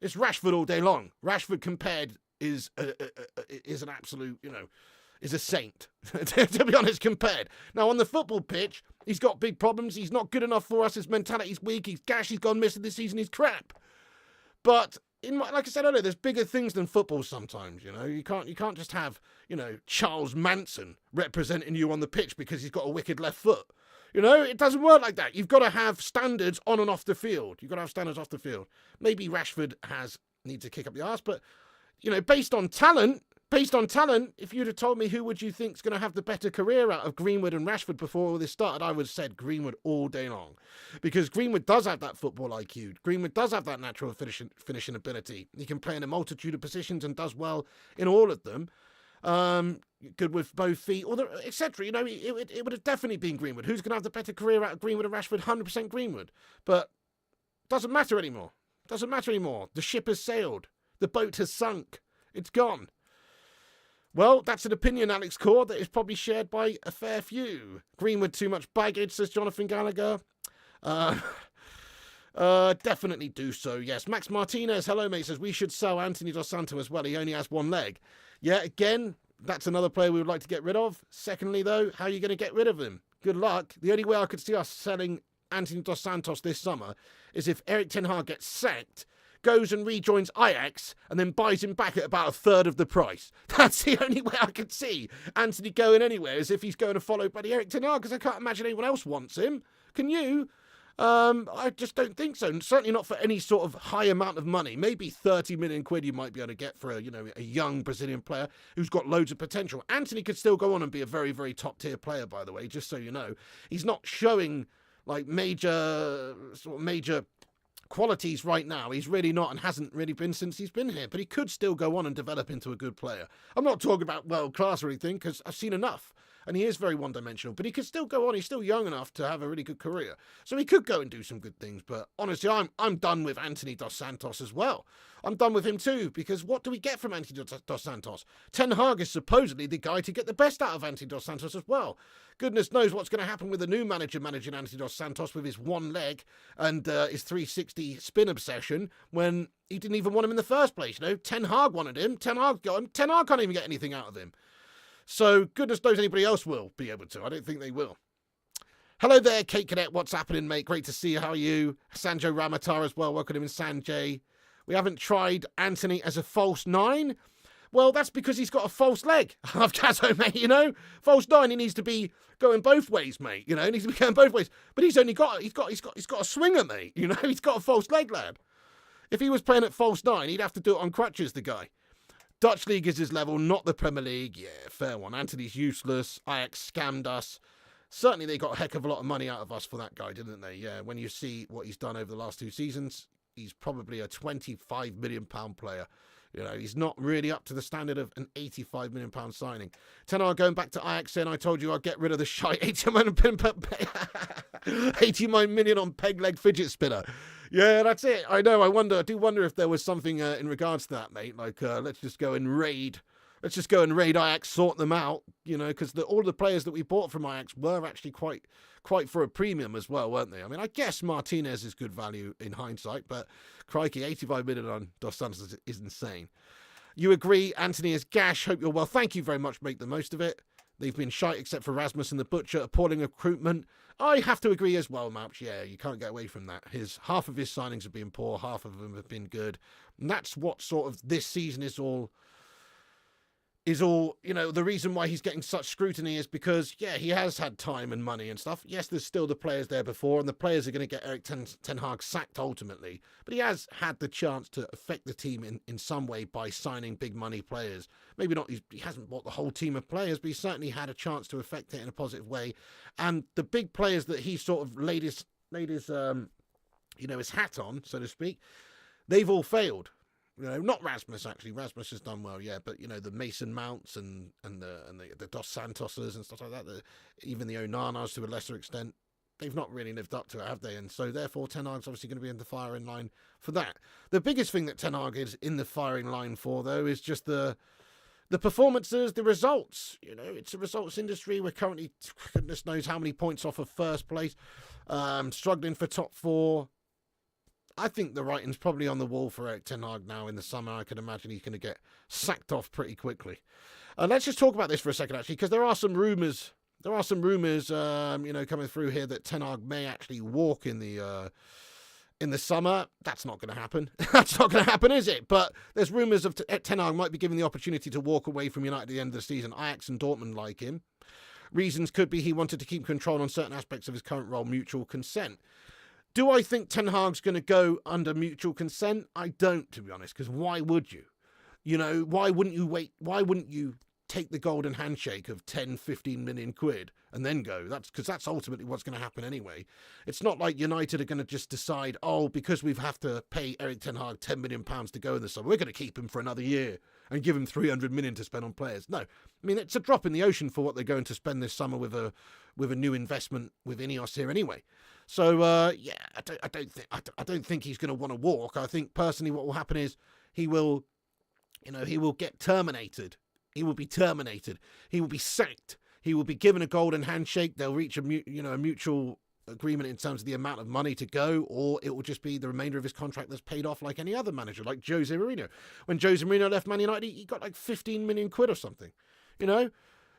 It's Rashford all day long. Rashford compared is an absolute, you know, is a saint, to be honest, compared. Now, on the football pitch, he's got big problems. He's not good enough for us. His mentality's weak. He's gash. He's gone missing this season. He's crap. But like I said earlier, there's bigger things than football sometimes, you know. You can't just have, you know, Charles Manson representing you on the pitch because he's got a wicked left foot. You know, it doesn't work like that. You've got to have standards on and off the field. You've got to have standards off the field. Maybe Rashford needs to kick up the arse, but, you know, based on talent, if you'd have told me who would you think's going to have the better career out of Greenwood and Rashford before all this started, I would have said Greenwood all day long. Because Greenwood does have that football IQ. Greenwood does have that natural finishing ability. He can play in a multitude of positions and does well in all of them. Good with both feet, etc. You know, it would have definitely been Greenwood. Who's going to have the better career out of Greenwood and Rashford? 100% Greenwood. But doesn't matter anymore. The ship has sailed. The boat has sunk. It's gone. Well, that's an opinion, Alex Core, that is probably shared by a fair few. Greenwood too much baggage, says Jonathan Gallagher. Definitely do so, yes. Max Martinez, hello, mate, says we should sell Anthony Dos Santos as well. He only has one leg. Yeah, again, that's another player we would like to get rid of. Secondly, though, how are you going to get rid of him? Good luck. The only way I could see us selling Anthony Dos Santos this summer is if Erik ten Hag gets sacked, goes and rejoins Ajax, and then buys him back at about a third of the price. That's the only way I could see Anthony going anywhere, as if he's going to follow Buddy Erik ten Hag, because I can't imagine anyone else wants him. Can you? I just don't think so. Certainly not for any sort of high amount of money. Maybe 30 million quid you might be able to get for a young Brazilian player who's got loads of potential. Anthony could still go on and be a very, very top tier player, by the way, just so you know. He's not showing like major qualities right now. He's really not, and hasn't really been since he's been here, but he could still go on and develop into a good player. I'm not talking about world class or anything, because I've seen enough, and he is very one-dimensional, but he could still go on. He's still young enough to have a really good career, so he could go and do some good things. But honestly, I'm done with Anthony Dos Santos as well. I'm done with him too, because what do we get from Anthony Dos Santos? Ten Hag is supposedly the guy to get the best out of Anthony Dos Santos as well. Goodness knows what's going to happen with the new manager managing Anthony Dos Santos with his one leg and his 360 spin obsession, when he didn't even want him in the first place. You know, Ten Hag wanted him. Ten Hag got him. Ten Hag can't even get anything out of him. So goodness knows anybody else will be able to. I don't think they will. Hello there, Kate Cadet. What's happening, mate? Great to see you. How are you? Sanjo Ramatar as well. Welcome him in, Sanjay. We haven't tried Anthony as a false nine. Well, that's because he's got a false leg. I've Cazzo, mate, you know. False nine, he needs to be going both ways, mate. You know, he needs to be going both ways. But he's got a swinger, mate. You know, he's got a false leg, lad. If he was playing at false nine, he'd have to do it on crutches, the guy. Dutch League is his level, not the Premier League. Yeah, fair one. Anthony's useless. Ajax scammed us. Certainly they got a heck of a lot of money out of us for that guy, didn't they? Yeah, when you see what he's done over the last two seasons, he's probably a £25 million player. You know, he's not really up to the standard of an £85 million signing. Ten Hag going back to Ajax saying, I told you I'd get rid of the shite 89 million on peg leg fidget spinner. Yeah, that's it. I know. I do wonder if there was something in regards to that, mate. Like, let's just go and raid Ajax, sort them out, you know, because all the players that we bought from Ajax were actually quite for a premium as well, weren't they? I mean, I guess Martinez is good value in hindsight, but crikey, 85 million on Dos Santos is insane. You agree, Anthony is gash. Hope you're well. Thank you very much. Make the most of it. They've been shite except for Rasmus and the Butcher. Appalling recruitment. I have to agree as well, Mouch. Yeah, you can't get away from that. Half of his signings have been poor, half of them have been good. And that's what sort of this season is all, you know, the reason why he's getting such scrutiny is because, yeah, he has had time and money and stuff. Yes, there's still the players there before, and the players are going to get Erik Ten Hag sacked ultimately. But he has had the chance to affect the team in some way by signing big money players. Maybe not, he hasn't bought the whole team of players, but he certainly had a chance to affect it in a positive way. And the big players that he sort of laid his his hat on, so to speak, they've all failed. You know, not Rasmus actually. Rasmus has done well, yeah. But you know, the Mason Mounts and the Dos Santoses and stuff like that. Even the Onanas to a lesser extent, they've not really lived up to it, have they? And so therefore, Ten Hag's obviously going to be in the firing line for that. The biggest thing that Ten Hag is in the firing line for, though, is just the performances, the results. You know, it's a results industry. We're currently, goodness knows how many points off of first place, struggling for top four. I think the writing's probably on the wall for Erik Ten Hag now in the summer. I can imagine he's going to get sacked off pretty quickly. Let's just talk about this for a second, actually, because there are some rumours. Coming through here that Ten Hag may actually walk in the summer. That's not going to happen. That's not going to happen, is it? But there's rumours of Ten Hag might be given the opportunity to walk away from United at the end of the season. Ajax and Dortmund like him. Reasons could be he wanted to keep control on certain aspects of his current role, mutual consent. Do I think Ten Hag's going to go under mutual consent? I don't, to be honest, because why would you? You know, why wouldn't you wait? Why wouldn't you take the golden handshake of 10, 15 million quid and then go? That's ultimately what's going to happen anyway. It's not like United are going to just decide, because we have to pay Erik Ten Hag £10 million to go in the summer, we're going to keep him for another year and give him 300 million to spend on players. No, I mean, it's a drop in the ocean for what they're going to spend this summer with a new investment with Ineos here anyway. So I don't think he's going to want to walk. I think personally what will happen is he will get terminated. He will be terminated. He will be sacked. He will be given a golden handshake. They'll reach a mutual agreement in terms of the amount of money to go, or it will just be the remainder of his contract that's paid off like any other manager, like Jose Mourinho. When Jose Mourinho left Man United, he got like 15 million quid or something, you know?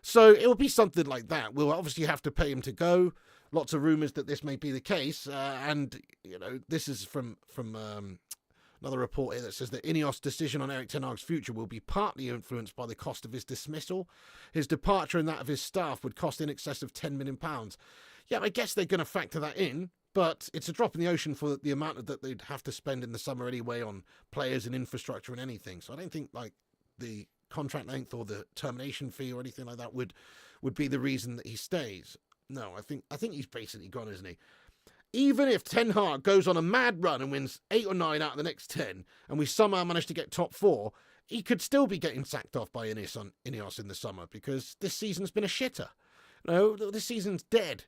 So it will be something like that. We'll obviously have to pay him to go. Lots of rumours that this may be the case. And, you know, this is from another report here that says that Ineos' decision on Erik Ten Hag's future will be partly influenced by the cost of his dismissal. His departure and that of his staff would cost in excess of £10 million. Yeah, I guess they're going to factor that in, but it's a drop in the ocean for the amount that they'd have to spend in the summer anyway on players and infrastructure and anything. So I don't think like the contract length or the termination fee or anything like that would be the reason that he stays. No, I think he's basically gone, isn't he? Even if Ten Hag goes on a mad run and wins 8 or 9 out of the next 10, and we somehow manage to get top 4, he could still be getting sacked off by Ineos in the summer because this season's been a shitter. No, this season's dead.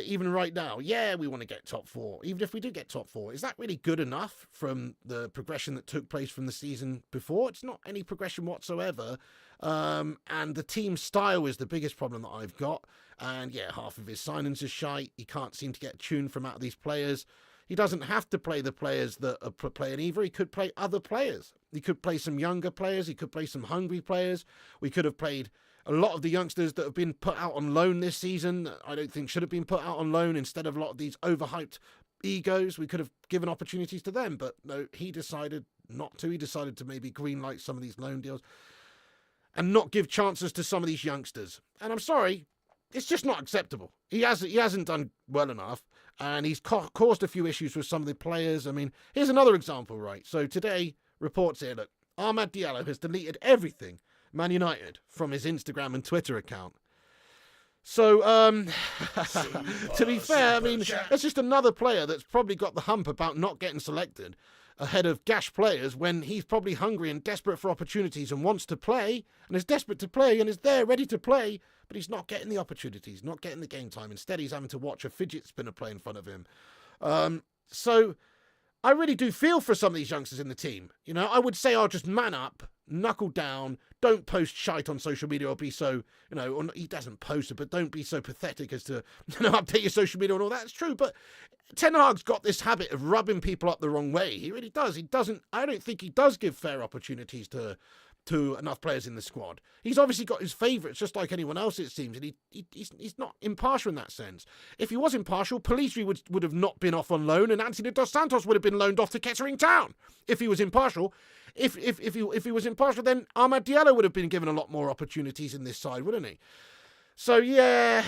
Even right now, yeah, we want to get top 4. Even if we do get top 4, is that really good enough from the progression that took place from the season before? It's not any progression whatsoever. And the team style is the biggest problem that I've got. And yeah, half of his signings are shite. He can't seem to get tune from out of these players. He doesn't have to play the players that are playing either. He could play other players. He could play some younger players. He could play some hungry players. We could have played a lot of the youngsters that have been put out on loan this season. I don't think should have been put out on loan instead of a lot of these overhyped egos. We could have given opportunities to them, but no, he decided not to. He decided to maybe greenlight some of these loan deals and not give chances to some of these youngsters. And I'm sorry, it's just not acceptable. He hasn't done well enough, and he's caused a few issues with some of the players. I mean, here's another example, right? So today, reports here that Amad Diallo has deleted everything Man United from his Instagram and Twitter account. So, to be fair, I mean, that's just another player that's probably got the hump about not getting selected. ahead of Gash players when he's probably hungry and desperate for opportunities and wants to play and is desperate to play and is there ready to play, but he's not getting the opportunities, not getting the game time. Instead, he's having to watch a fidget spinner play in front of him. So I really do feel for some of these youngsters in the team. You know, I would say I'll just man up, knuckle down, don't post shite on social media or be so, you know, or he doesn't post it, but don't be so pathetic as to, you know, update your social media and all that. It's true, but Ten Hag's got this habit of rubbing people up the wrong way. He really does. I don't think he does give fair opportunities to enough players in the squad. He's obviously got his favourites just like anyone else, it seems, and he's not impartial in that sense. If he was impartial, Pelistri would have not been off on loan and Anthony Dos Santos would have been loaned off to Kettering Town. If he was impartial, if he was impartial, then Amad Diallo would have been given a lot more opportunities in this side, wouldn't he? So, yeah,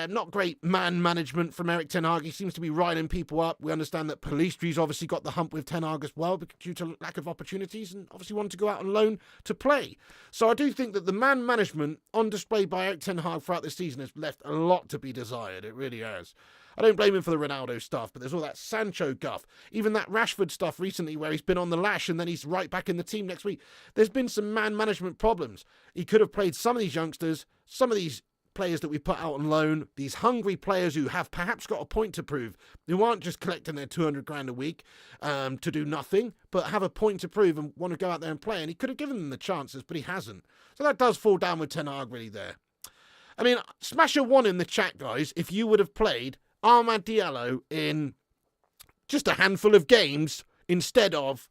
not great man management from Erik Ten Hag. He seems to be riling people up. We understand that Pelistri's obviously got the hump with Ten Hag as well due to lack of opportunities and obviously wanted to go out on loan to play. So I do think that the man management on display by Erik Ten Hag throughout the season has left a lot to be desired. It really has. I don't blame him for the Ronaldo stuff, but there's all that Sancho guff. Even that Rashford stuff recently where he's been on the lash and then he's right back in the team next week. There's been some man management problems. He could have played some of these youngsters, some of these players that we put out on loan, these hungry players who have perhaps got a point to prove, who aren't just collecting their 200 grand a week to do nothing, but have a point to prove and want to go out there and play. And he could have given them the chances, but he hasn't. So that does fall down with Ten Hag really there. I mean, smash a 1 in the chat, guys, if you would have played Amad Diallo in just a handful of games instead of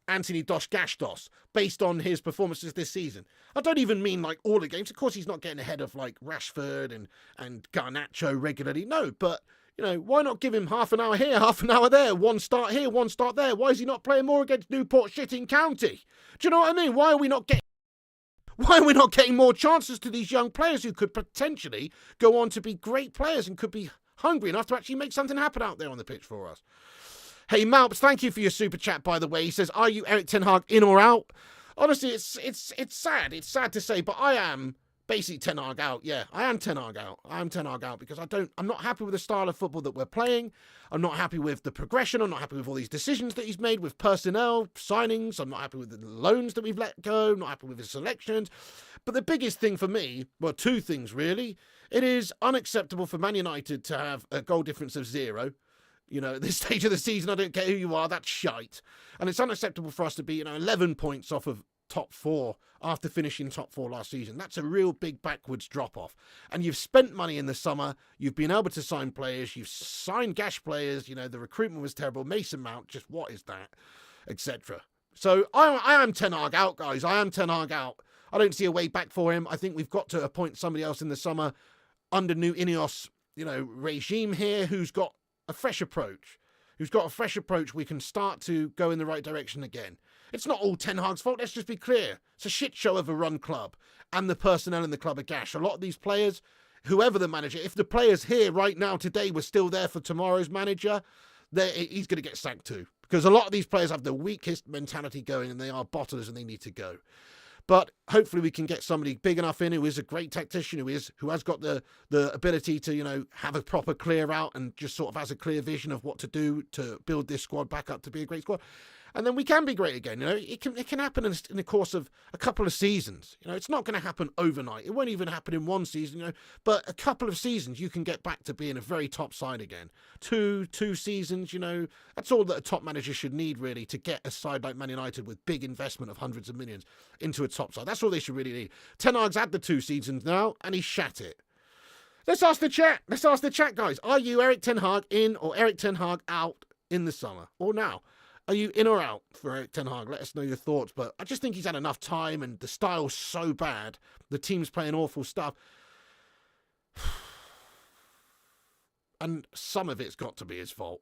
Anthony Dos Gastos, based on his performances this season. I don't even mean like all the games. Of course, he's not getting ahead of like Rashford and Garnacho regularly. No, but, you know, why not give him half an hour here, half an hour there, one start here, one start there? Why is he not playing more against Newport Shitting County? Do you know what I mean? Why are we not getting more chances to these young players who could potentially go on to be great players and could be hungry enough to actually make something happen out there on the pitch for us? Hey, Malps, thank you for your super chat, by the way. He says, are you Erik Ten Hag in or out? Honestly, it's sad. It's sad to say, but I am basically Ten Hag out. Yeah, I am Ten Hag out. I'm Ten Hag out because I'm not happy with the style of football that we're playing. I'm not happy with the progression. I'm not happy with all these decisions that he's made with personnel, signings. I'm not happy with the loans that we've let go. I'm not happy with his selections. But the biggest thing for me, well, two things really. It is unacceptable for Man United to have a goal difference of 0. You know, at this stage of the season, I don't care who you are, that's shite. And it's unacceptable for us to be, 11 points off of top 4 after finishing top 4 last season. That's a real big backwards drop-off. And you've spent money in the summer. You've been able to sign players. You've signed Gash players. You know, the recruitment was terrible. Mason Mount, just what is that? Etc. So I am Ten Hag out, guys. I am Ten Hag out. I don't see a way back for him. I think we've got to appoint somebody else in the summer under new Ineos, regime here who's got a fresh approach. We can start to go in the right direction again. It's not all Ten Hag's fault, let's just be clear. It's a shit show of a run club, and the personnel in the club are gash. A lot of these players, whoever the manager, if the players here right now today were still there for tomorrow's manager, he's going to get sacked too. Because a lot of these players have the weakest mentality going, and they are bottlers and they need to go. But hopefully we can get somebody big enough in who is a great tactician, who has got the ability to, have a proper clear out and just sort of has a clear vision of what to do to build this squad back up to be a great squad. And then we can be great again. It can happen in the course of a couple of seasons. It's not going to happen overnight. It won't even happen in one season, but a couple of seasons you can get back to being a very top side again. Two seasons, that's all that a top manager should need really to get a side like Man United with big investment of hundreds of millions into a top side. That's all they should really need. Ten Hag's had the 2 seasons now and he's shat it. Let's ask the chat, guys. Are you Erik Ten Hag in or Erik Ten Hag out in the summer or now? Are you in or out for Erik Ten Hag? Let us know your thoughts. But I just think he's had enough time and the style's so bad. The team's playing awful stuff. And some of it's got to be his fault.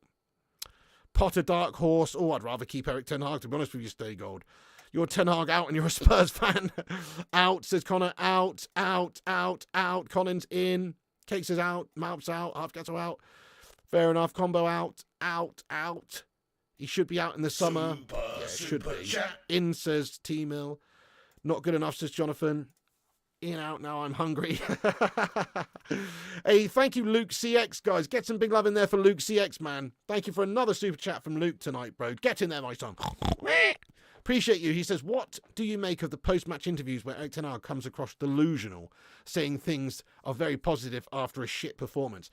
Potter Dark Horse. Oh, I'd rather keep Erik Ten Hag, to be honest with you, Stay Gold. You're Ten Hag out and you're a Spurs fan. Out, says Connor. Out. Collins in. Cakes is out. Malps out. Halfgato out. Fair enough. Combo out. Out. He should be out in the summer. Should be. Chat. In, says T-Mill. Not good enough, says Jonathan. In, out now, I'm hungry. Hey, thank you, Luke CX, guys. Get some big love in there for Luke CX, man. Thank you for another super chat from Luke tonight, bro. Get in there, my son. Appreciate you. He says, what do you make of the post-match interviews where Erik ten Hag comes across delusional, saying things are very positive after a shit performance?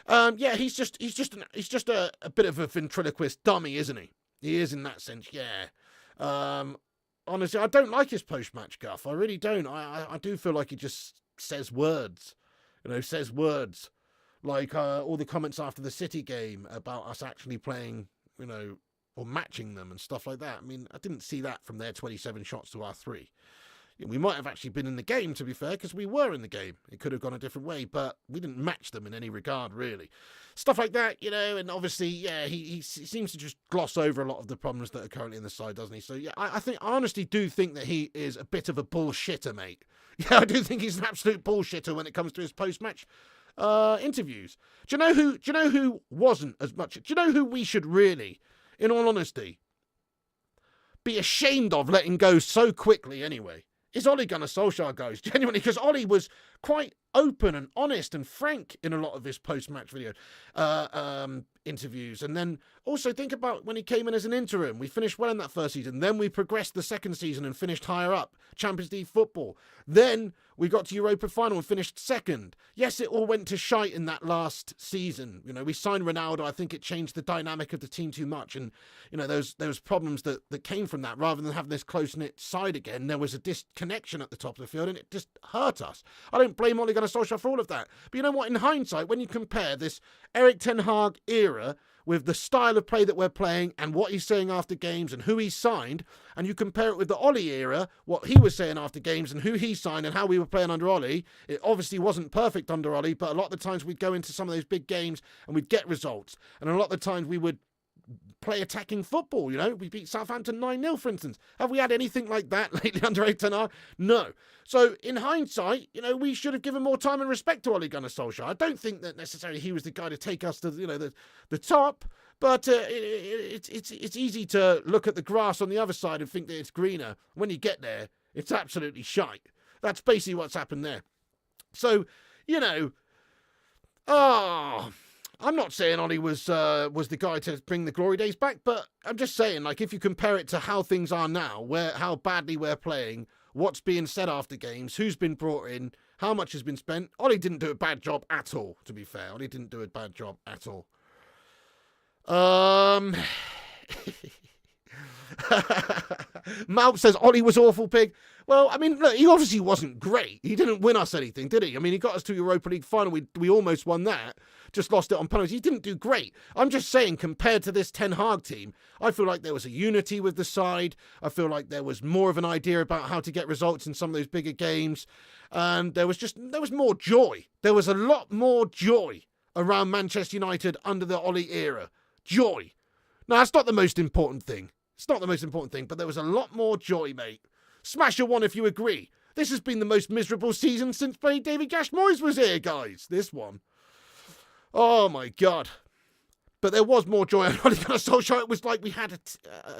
Yeah, he's just a bit of a ventriloquist dummy, isn't he? He is in that sense, yeah. Honestly, I don't like his post-match guff. I really don't. I do feel like he just says words. Says words. Like all the comments after the City game about us actually playing, or matching them and stuff like that. I mean, I didn't see that from their 27 shots to our 3. We might have actually been in the game, to be fair, because we were in the game. It could have gone a different way, but we didn't match them in any regard, really. Stuff like that, and obviously, yeah, he seems to just gloss over a lot of the problems that are currently in the side, doesn't he? So, yeah, I honestly do think that he is a bit of a bullshitter, mate. Yeah, I do think he's an absolute bullshitter when it comes to his post-match interviews. Do you know who wasn't as much? Do you know who we should really, in all honesty, be ashamed of letting go so quickly anyway? Is Ole Gunnar Solskjaer goes, genuinely, because Ole was quite open and honest and frank in a lot of his post-match video interviews. And then also think about when he came in as an interim. We finished well in that first season. Then we progressed the second season and finished higher up, Champions League football. Then we got to Europa final and finished second. Yes, it all went to shite in that last season. We signed Ronaldo. I think it changed the dynamic of the team too much. And, there was problems that came from that. Rather than having this close-knit side again, there was a disconnection at the top of the field and it just hurt us. I don't blame Ole Gunnar Solskjaer for all of that. But you know what? In hindsight, when you compare this Erik ten Hag era with the style of play that we're playing and what he's saying after games and who he signed, and you compare it with the Ole era, what he was saying after games and who he signed and how we were playing under Ole, it obviously wasn't perfect under Ole, but a lot of the times we'd go into some of those big games and we'd get results. And a lot of the times we would play attacking football, We beat Southampton 9-0, for instance. Have we had anything like that lately under Erik ten Hag? No. So, in hindsight, we should have given more time and respect to Ole Gunnar Solskjaer. I don't think that necessarily he was the guy to take us to, the top, but it's easy to look at the grass on the other side and think that it's greener. When you get there, it's absolutely shite. That's basically what's happened there. So, I'm not saying Ole was the guy to bring the glory days back, but I'm just saying, if you compare it to how things are now, how badly we're playing, what's being said after games, who's been brought in, how much has been spent, Ole didn't do a bad job at all, to be fair. Ole didn't do a bad job at all. Malp says Ole was awful, pig. Well, I mean, look, he obviously wasn't great. He didn't win us anything, did he? I mean, he got us to Europa League final. We almost won that. Just lost it on penalties. He didn't do great. I'm just saying, compared to this Ten Hag team, I feel like there was a unity with the side. I feel like there was more of an idea about how to get results in some of those bigger games. And there was more joy. There was a lot more joy around Manchester United under the Ole era. Joy. Now, that's not the most important thing. It's not the most important thing, but there was a lot more joy, mate. Smash a one if you agree. This has been the most miserable season since David Gash Moyes was here, guys. This one. Oh, my God. But there was more joy on Ole Gunnar Solskjaer. It was like we had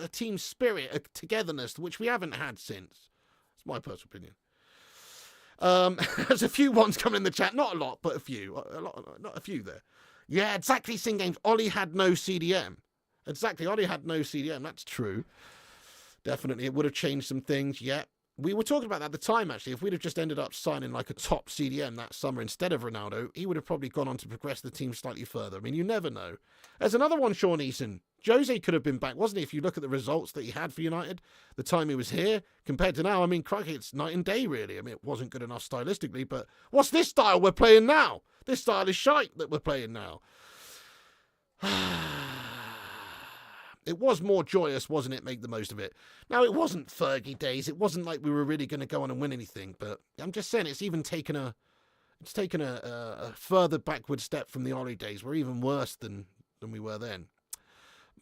a team spirit, a togetherness, which we haven't had since. It's my personal opinion. There's a few ones coming in the chat. Not a lot, but a few. Not a few there. Yeah, exactly. Sing games. Ole had no CDM. Exactly. Ole had no CDM. That's true. Definitely. It would have changed some things. Yeah. We were talking about that at the time, actually. If we'd have just ended up signing like a top CDM that summer instead of Ronaldo, he would have probably gone on to progress the team slightly further. I mean, you never know. There's another one, Sean Eason. Jose could have been back, wasn't he? If you look at the results that he had for United, the time he was here, compared to now, I mean, crikey, it's night and day, really. I mean, it wasn't good enough stylistically, but what's this style we're playing now? This style is shite that we're playing now. It was more joyous, wasn't it? Make the most of it. Now, it wasn't Fergie days. It wasn't like we were really going to go on and win anything. But I'm just saying, it's taken a further backward step from the Ole days. We're even worse than we were then.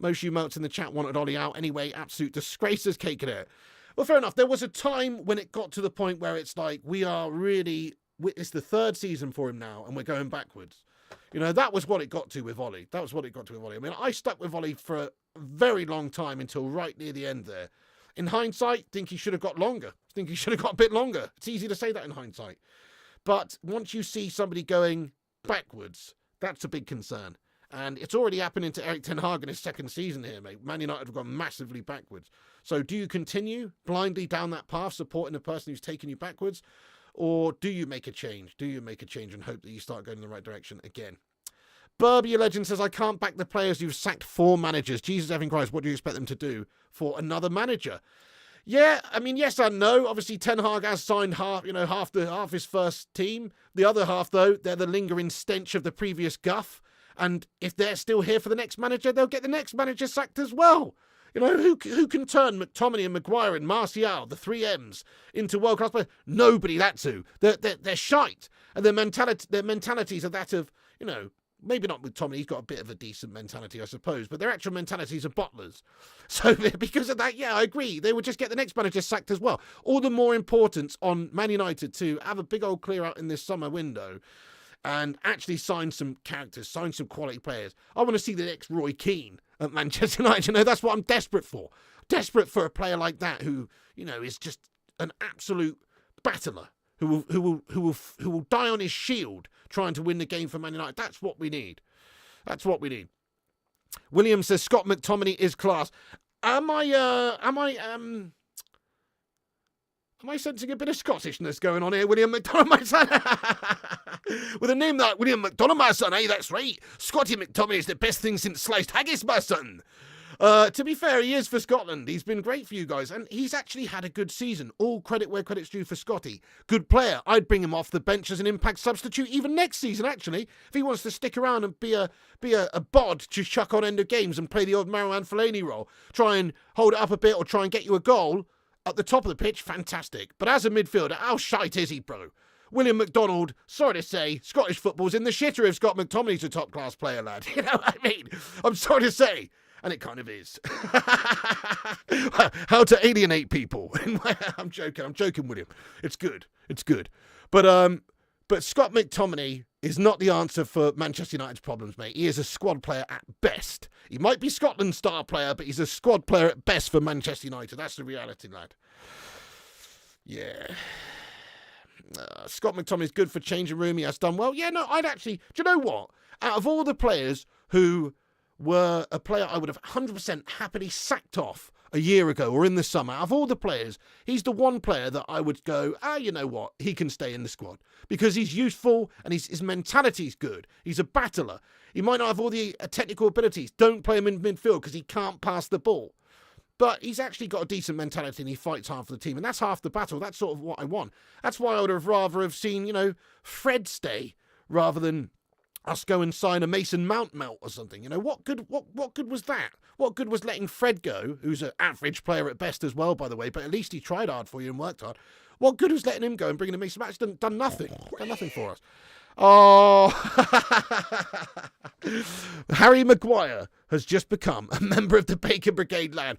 Moshu Melts in the chat wanted Ole out anyway. Absolute disgrace as cake at it. Well, fair enough. There was a time when it got to the point where it's like it's the third season for him now, and we're going backwards. That was what it got to with Ole. I mean, I stuck with Ole for a very long time until right near the end there. In hindsight, think he should have got longer. think he should have got a bit longer. It's easy to say that in hindsight. But once you see somebody going backwards, that's a big concern. And it's already happening to Erik ten Hag in his second season here, mate. Man United have gone massively backwards. So do you continue blindly down that path, supporting the person who's taken you backwards? Or do you make a change? Do you make a change and hope that you start going in the right direction again? Burby Legend says, I can't back the players who've sacked 4 managers. Jesus effing Christ, what do you expect them to do for another manager? Yeah, I mean, yes and no. Obviously, Ten Hag has signed half his first team. The other half, though, they're the lingering stench of the previous guff. And if they're still here for the next manager, they'll get the next manager sacked as well. You know, who can turn McTominay and Maguire and Martial, the 3 M's, into world-class players? Nobody, that's who. They're shite. And their mentalities are that of, you know, maybe not with Tommy, he's got a bit of a decent mentality, I suppose, but their actual mentalities are bottlers. So because of that, yeah, I agree. They would just get the next manager sacked as well. All the more importance on Man United to have a big old clear out in this summer window and actually sign some characters, sign some quality players. I want to see the next Roy Keane at Manchester United. You know, that's what I'm desperate for. Desperate for a player like that who, you know, is just an absolute battler. Who will die on his shield trying to win the game for Man United. That's what we need. That's what we need. William says Scott McTominay is class. Am I sensing a bit of Scottishness going on here, William McDonald, my son? With a name like William McDonald, my son, eh? That's right. Scotty McTominay is the best thing since sliced haggis, my son. To be fair, he is for Scotland. He's been great for you guys, and he's actually had a good season. All credit where credit's due for Scotty. Good player. I'd bring him off the bench as an impact substitute even next season, actually. If he wants to stick around and be a bod to chuck on end of games and play the old Marouane Fellaini role, try and hold it up a bit or try and get you a goal at the top of the pitch, fantastic. But as a midfielder, how shite is he, bro? William McDonald, sorry to say, Scottish football's in the shitter if Scott McTominay's a top-class player, lad. You know what I mean? I'm sorry to say. And it kind of is. How to alienate people. I'm joking, William. It's good. But Scott McTominay is not the answer for Manchester United's problems, mate. He is a squad player at best. He might be Scotland's star player, but he's a squad player at best for Manchester United. That's the reality, lad. Yeah. Scott McTominay's good for changing room. He has done well. Yeah, no, I'd actually... Do you know what? Out of all the players who were a player I would have 100% happily sacked off a year ago or in the summer, out of all the players, he's the one player that I would go, you know what, he can stay in the squad because he's useful and his mentality's good. He's a battler. He might not have all the technical abilities. Don't play him in midfield because he can't pass the ball. But he's actually got a decent mentality and he fights hard for the team. And that's half the battle. That's sort of what I want. That's why I would have rather have seen, you know, Fred stay rather than us go and sign a Mason Mount or something. You know, what good was that? What good was letting Fred go, who's an average player at best as well, by the way, but at least he tried hard for you and worked hard. What good was letting him go and bringing in Mason Mount? He's done nothing. Done nothing for us. Oh, Harry Maguire has just become a member of the Bacon Brigade, lad.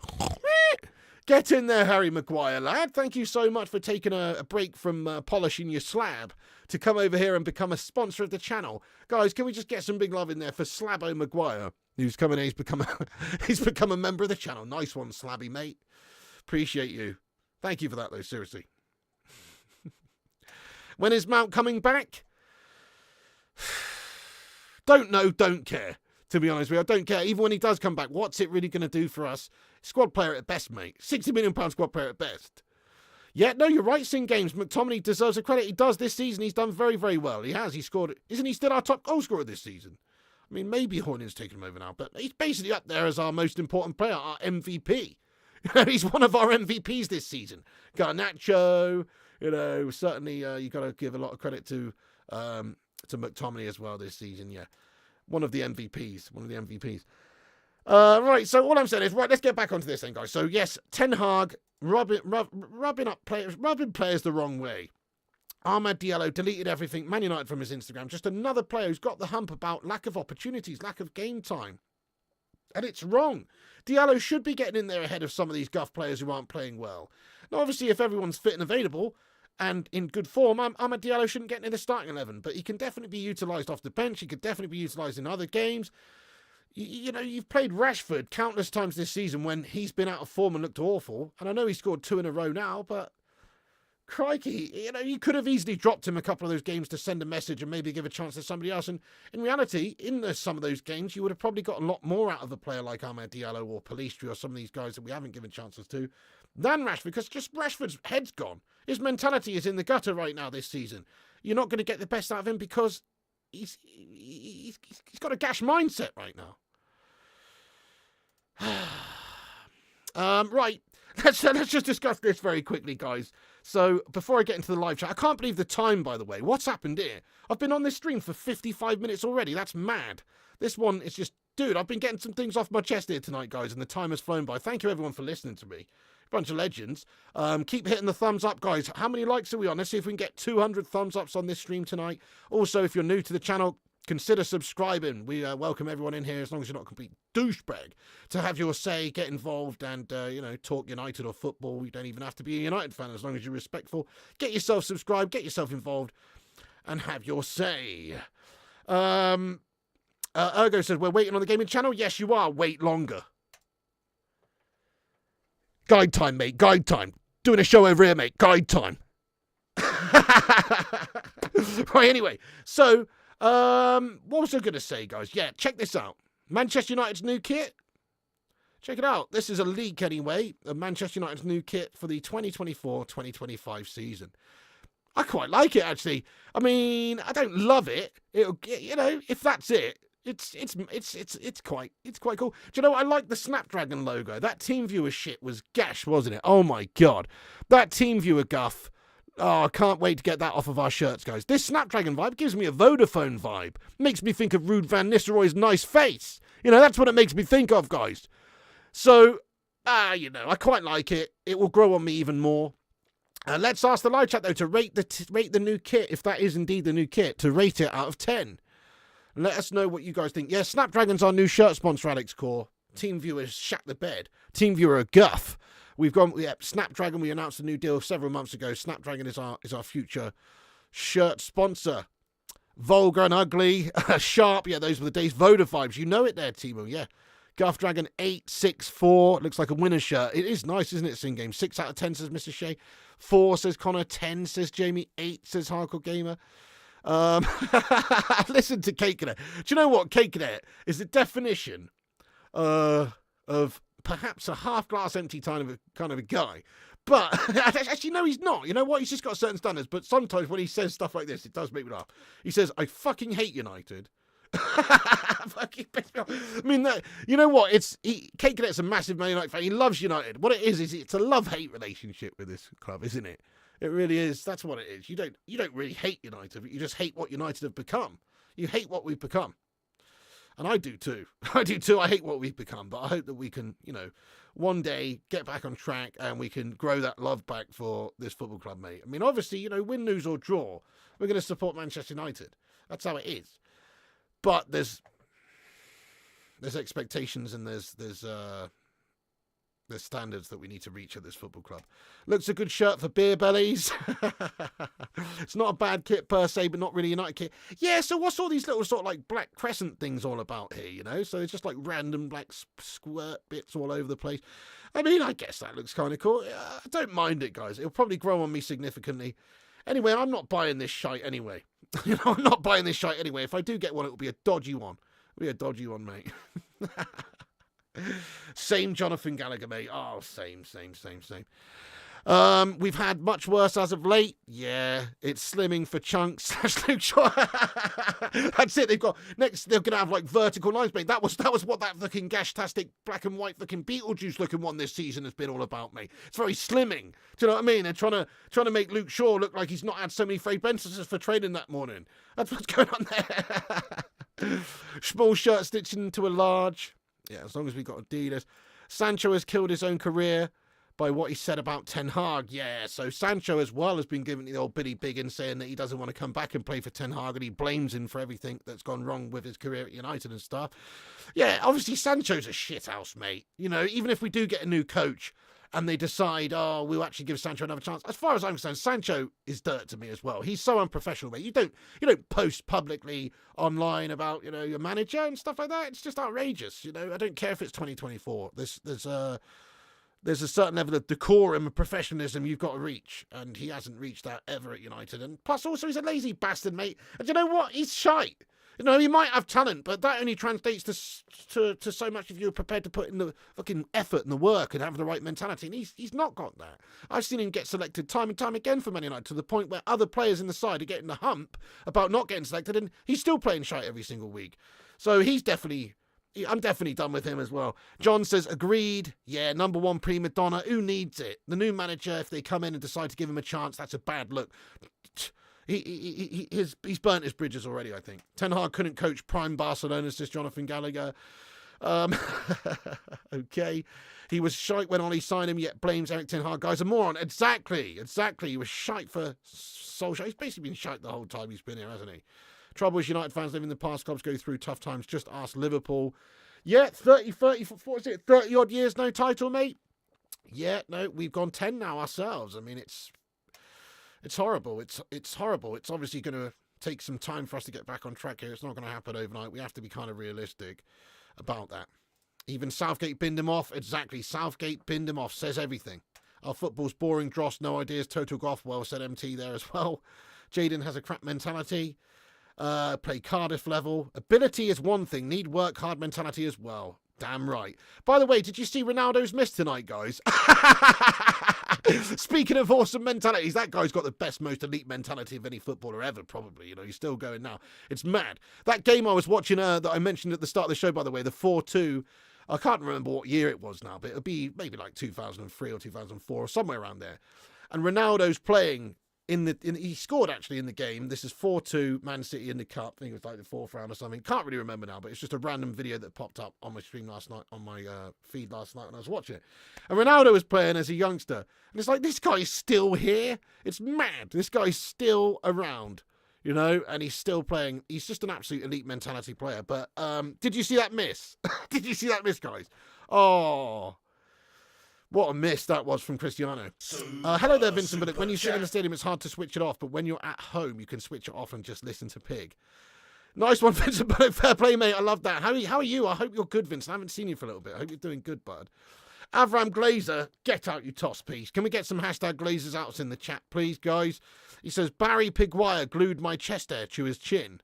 Get in there, Harry Maguire, lad. Thank you so much for taking a break from polishing your slab to come over here and become a sponsor of the channel. Guys, can we just get some big love in there for Slabbo Maguire, who's coming in, he's become a member of the channel. Nice one, Slabby, mate. Appreciate you. Thank you for that, though, seriously. When is Mount coming back? Don't know, don't care. To be honest with you, I don't care. Even when he does come back, what's it really going to do for us? Squad player at best, mate. £60 million squad player at best. Yeah, no, you're right, Sing Games. McTominay deserves a credit. He does this season. He's done very, very well. He has. He scored. Isn't he still our top goal scorer this season? I mean, maybe Horning's taken him over now, but he's basically up there as our most important player, our MVP. You know, he's one of our MVPs this season. Garnacho, you know, certainly you got to give a lot of credit to McTominay as well this season, yeah. One of the MVPs. Right, so all I'm saying is, right, let's get back onto this then, guys. So, yes, Ten Hag rubbing players the wrong way. Ahmad Diallo deleted everything, Man United from his Instagram. Just another player who's got the hump about lack of opportunities, lack of game time. And it's wrong. Diallo should be getting in there ahead of some of these guff players who aren't playing well. Now, obviously, if everyone's fit and available and in good form, Ahmad Diallo shouldn't get into the starting 11, but he can definitely be utilised off the bench. He could definitely be utilised in other games. You know, you've played Rashford countless times this season when he's been out of form and looked awful. And I know he scored 2 in a row now, but crikey, you could have easily dropped him a couple of those games to send a message and maybe give a chance to somebody else. And in reality, in some of those games, you would have probably got a lot more out of a player like Ahmed Diallo or Pellistri or some of these guys that we haven't given chances to than Rashford, because just Rashford's head's gone. His mentality is in the gutter right now this season. You're not going to get the best out of him because he's got a gash mindset right now. Right. Let's just discuss this very quickly, guys. So, before I get into the live chat, I can't believe the time, by the way. What's happened here? I've been on this stream for 55 minutes already. That's mad. This one is just... Dude, I've been getting some things off my chest here tonight, guys, and the time has flown by. Thank you, everyone, for listening to me. Bunch of legends. Keep hitting the thumbs up, guys. How many likes are we on? Let's see if we can get 200 thumbs ups on this stream tonight. Also, if you're new to the channel, consider subscribing. We welcome everyone in here, as long as you're not a complete douchebag, to have your say, get involved, and talk United or football. You don't even have to be a United fan, as long as you're respectful. Get yourself subscribed, get yourself involved, and have your say. Ergo says, we're waiting on the gaming channel. Yes, you are. Wait longer. Guide time, mate. Guide time. Doing a show over here, mate. Guide time. Right, anyway. So, what was I going to say, guys? Yeah, check this out. Manchester United's new kit. Check it out. This is a leak, anyway, of Manchester United's new kit for the 2024-2025 season. I quite like it, actually. I mean, I don't love it. If that's it, it's quite cool. Do you know what? I like the Snapdragon logo. That TeamViewer shit was gash, wasn't it? Oh my god, that TeamViewer guff. Oh, I can't wait to get that off of our shirts, guys. This Snapdragon vibe gives me a Vodafone vibe. Makes me think of Ruud van Nistelrooy's nice face. That's what it makes me think of, guys. So, I quite like it. It will grow on me even more. Let's ask the live chat, though, to rate the new kit, if that is indeed the new kit, to rate it out of 10. Let us know what you guys think. Yeah, Snapdragon's our new shirt sponsor, Alex Core. TeamViewer's shat the bed. TeamViewer a guff. We've gone, Snapdragon, we announced a new deal several months ago. Snapdragon is our future shirt sponsor. Vulgar and ugly, sharp, yeah, those were the days. Voda vibes, you know it there, Timo, yeah. Guff Dragon 864, looks like a winner's shirt. It is nice, isn't it, Sing Game? 6 out of 10, says Mr. Shea. 4, says Connor. 10, says Jamie. 8, says Hardcore Gamer. Listen to Cake Cadet. Do you know what? Cake Cadet is the definition of perhaps a half glass empty kind of a guy. But actually, no, he's not. You know what? He's just got certain standards. But sometimes when he says stuff like this, it does make me laugh. He says, I fucking hate United. Fucking piss me off. I mean, you know what? Cake Cadet's a massive Man United fan. He loves United. What it is it's a love-hate relationship with this club, isn't it? It really is. That's what it is. You don't really hate United, but you just hate what United have become. You hate what we've become. And I do too. I hate what we've become, but I hope that we can, one day get back on track and we can grow that love back for this football club, mate. I mean, obviously, win, lose or draw, we're going to support Manchester United. That's how it is. But there's expectations and there's standards that we need to reach at this football club. Looks a good shirt for beer bellies. It's not a bad kit per se, but not really a United kit. Yeah, so what's all these little sort of like black crescent things all about here, So it's just like random black squirt bits all over the place. I mean, I guess that looks kind of cool. I don't mind it, guys. It'll probably grow on me significantly. Anyway, I'm not buying this shite anyway. I'm not buying this shite anyway. If I do get one, it'll be a dodgy one. It'll be a dodgy one, mate. Same Jonathan Gallagher, mate. Oh, same. We've had much worse as of late. Yeah, it's slimming for chunks. That's it. They're gonna have like vertical lines, mate. That was what that fucking gashtastic black and white fucking Beetlejuice looking one this season has been all about, mate. It's very slimming. Do you know what I mean? They're trying to make Luke Shaw look like he's not had so many free benches for training that morning. That's what's going on there. Small shirt stitching into a large. Yeah, as long as we got Adidas. Sancho has killed his own career by what he said about Ten Hag. Yeah, so Sancho as well has been given the old Billy Biggin saying that he doesn't want to come back and play for Ten Hag and he blames him for everything that's gone wrong with his career at United and stuff. Yeah, obviously Sancho's a shithouse, mate. Even if we do get a new coach and they decide, we'll actually give Sancho another chance. As far as I'm concerned, Sancho is dirt to me as well. He's so unprofessional, mate. You don't post publicly online about, your manager and stuff like that. It's just outrageous, I don't care if it's 2024. there's a certain level of decorum and professionalism you've got to reach, and he hasn't reached that ever at United. And plus, also, he's a lazy bastard, mate. And you know what? He's shite. You know, he might have talent, but that only translates to so much if you're prepared to put in the fucking effort and the work and have the right mentality. And he's not got that. I've seen him get selected time and time again for Man United, to the point where other players in the side are getting the hump about not getting selected, and he's still playing shite every single week. So I'm definitely done with him as well. John says, agreed. Yeah, number one prima donna. Who needs it? The new manager, if they come in and decide to give him a chance, that's a bad look. He's burnt his bridges already, I think. Ten Hag couldn't coach prime Barcelona, says Jonathan Gallagher. Okay. He was shite when Ollie signed him, yet blames Eric Ten Hag. Guy's a moron. Exactly. He was shite for Solskjaer. He's basically been shite the whole time he's been here, hasn't he? Trouble is, United fans live in the past. Clubs go through tough times. Just ask Liverpool. Yeah, 30 odd years, no title, mate. Yeah, no, we've gone 10 now ourselves. I mean, it's horrible. It's horrible. It's obviously going to take some time for us to get back on track here. It's not going to happen overnight. We have to be kind of realistic about that. Even Southgate binned him off. Exactly. Southgate binned him off. Says everything. Our football's boring. Dross, no ideas. Total golf. Well said, MT there as well. Jaden has a crap mentality. Play Cardiff level. Ability is one thing. Need work hard mentality as well. Damn right. By the way, did you see Ronaldo's miss tonight, guys? Speaking of awesome mentalities, that guy's got the best, most elite mentality of any footballer ever, probably. You know, he's still going now. It's mad. That game I was watching that I mentioned at the start of the show, by the way, the 4-2, I can't remember what year it was now, but it'll be maybe like 2003 or 2004 or somewhere around there. And Ronaldo's playing he scored actually in the game. This is 4-2 Man City in the Cup. I think it was like the fourth round or something. Can't really remember now, but it's just a random video that popped up on my stream last night, on my feed last night when I was watching it. And Ronaldo was playing as a youngster. And it's like, this guy's still here. It's mad. This guy's still around, you know, and he's still playing. He's just an absolute elite mentality player. But did you see that miss? Did you see that miss, guys? Oh, what a miss that was from Cristiano. Hello there, Vincent. But when you sit in the stadium, it's hard to switch it off. But when you're at home, you can switch it off and just listen to Pig. Nice one, Vincent. Fair play, mate. I love that. How are you? I hope you're good, Vincent. I haven't seen you for a little bit. I hope you're doing good, bud. Avram Glazer, get out, you toss piece. Can we get some hashtag Glazers outs in the chat, please, guys? He says, Barry Piguire glued my chest hair to his chin.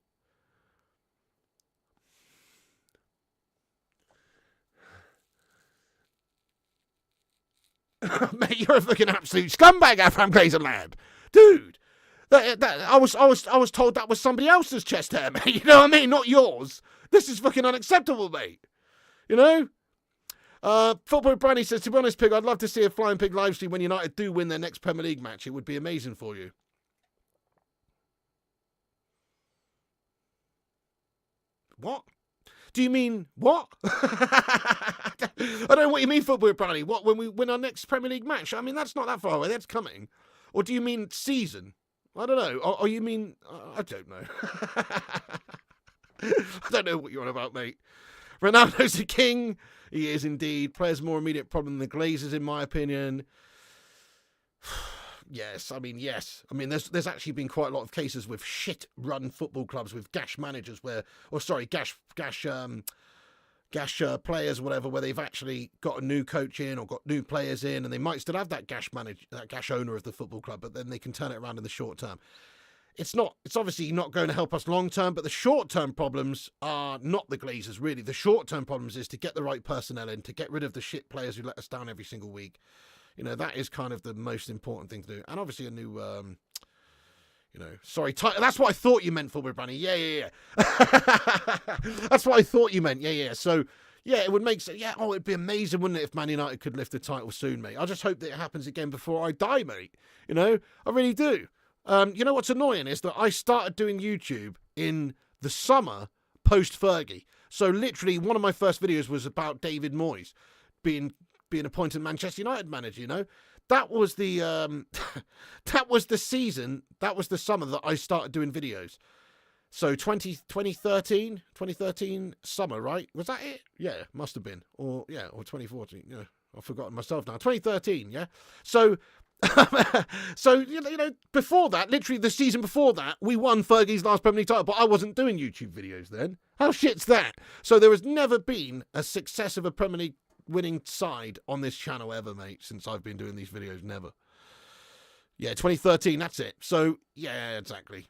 Mate, you're a fucking absolute scumbag, Avram Glazer, lad. Dude, I was told that was somebody else's chest hair, mate. You know what I mean? Not yours. This is fucking unacceptable, mate. You know? Football Brandy says, to be honest, Pig, I'd love to see a Flying Pig live stream when United do win their next Premier League match. It would be amazing for you. What? Do you mean what? I don't know what you mean, Football Brandy. What, when we win our next Premier League match? I mean, that's not that far away. That's coming. Or do you mean season? I don't know. Or you mean... I don't know. I don't know what you're on about, mate. Ronaldo's the king. He is indeed. Players more immediate problem than the Glazers, in my opinion. Yes. I mean, there's actually been quite a lot of cases with shit-run football clubs with gash managers gash players or whatever, where they've actually got a new coach in or got new players in, and they might still have that gash owner of the football club, but then they can turn it around in the short term. It's obviously not going to help us long term, but the short term problems are not the Glazers, really. The short term problems is to get the right personnel in, to get rid of the shit players who let us down every single week. You know, that is kind of the most important thing to do. And obviously a new, that's what I thought you meant, Football Brandy. Yeah. That's what I thought you meant. Yeah. So, yeah, it would make sense. Yeah, it'd be amazing, wouldn't it, if Man United could lift the title soon, mate. I just hope that it happens again before I die, mate. You know, I really do. You know what's annoying is that I started doing YouTube in the summer post-Fergie. So literally one of my first videos was about David Moyes being appointed Manchester United manager, you know. That was the season, that was the summer that I started doing videos. So 2013 summer, right? Was that it? Yeah, must have been. Or 2014. Yeah, I've forgotten myself now. 2013, yeah. So before that, literally the season before that, we won Fergie's last Premier League title, but I wasn't doing YouTube videos then. How shit's that? So there has never been a success of a Premier League winning side on this channel ever, mate, since I've been doing these videos. Never. Yeah, 2013, that's it. So, yeah, exactly.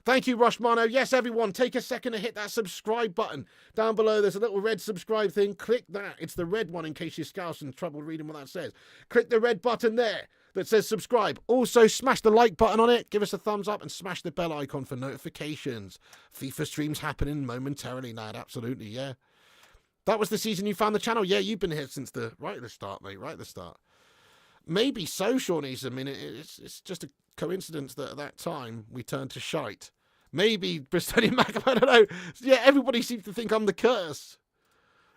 Thank you, Rushmano. Yes, everyone, take a second to hit that subscribe button. Down below, there's a little red subscribe thing. Click that. It's the red one in case you're scousing trouble reading what that says. Click the red button there that says subscribe. Also, smash the like button on it. Give us a thumbs up and smash the bell icon for notifications. FIFA streams happening momentarily, lad. Absolutely, yeah. That was the season you found the channel. Yeah, you've been here since right at the start, mate. Right at the start. Maybe so, Shawnees. I mean, it's just a coincidence that at that time we turned to shite. Maybe Bristolian Mac, I don't know. Yeah, everybody seems to think I'm the curse.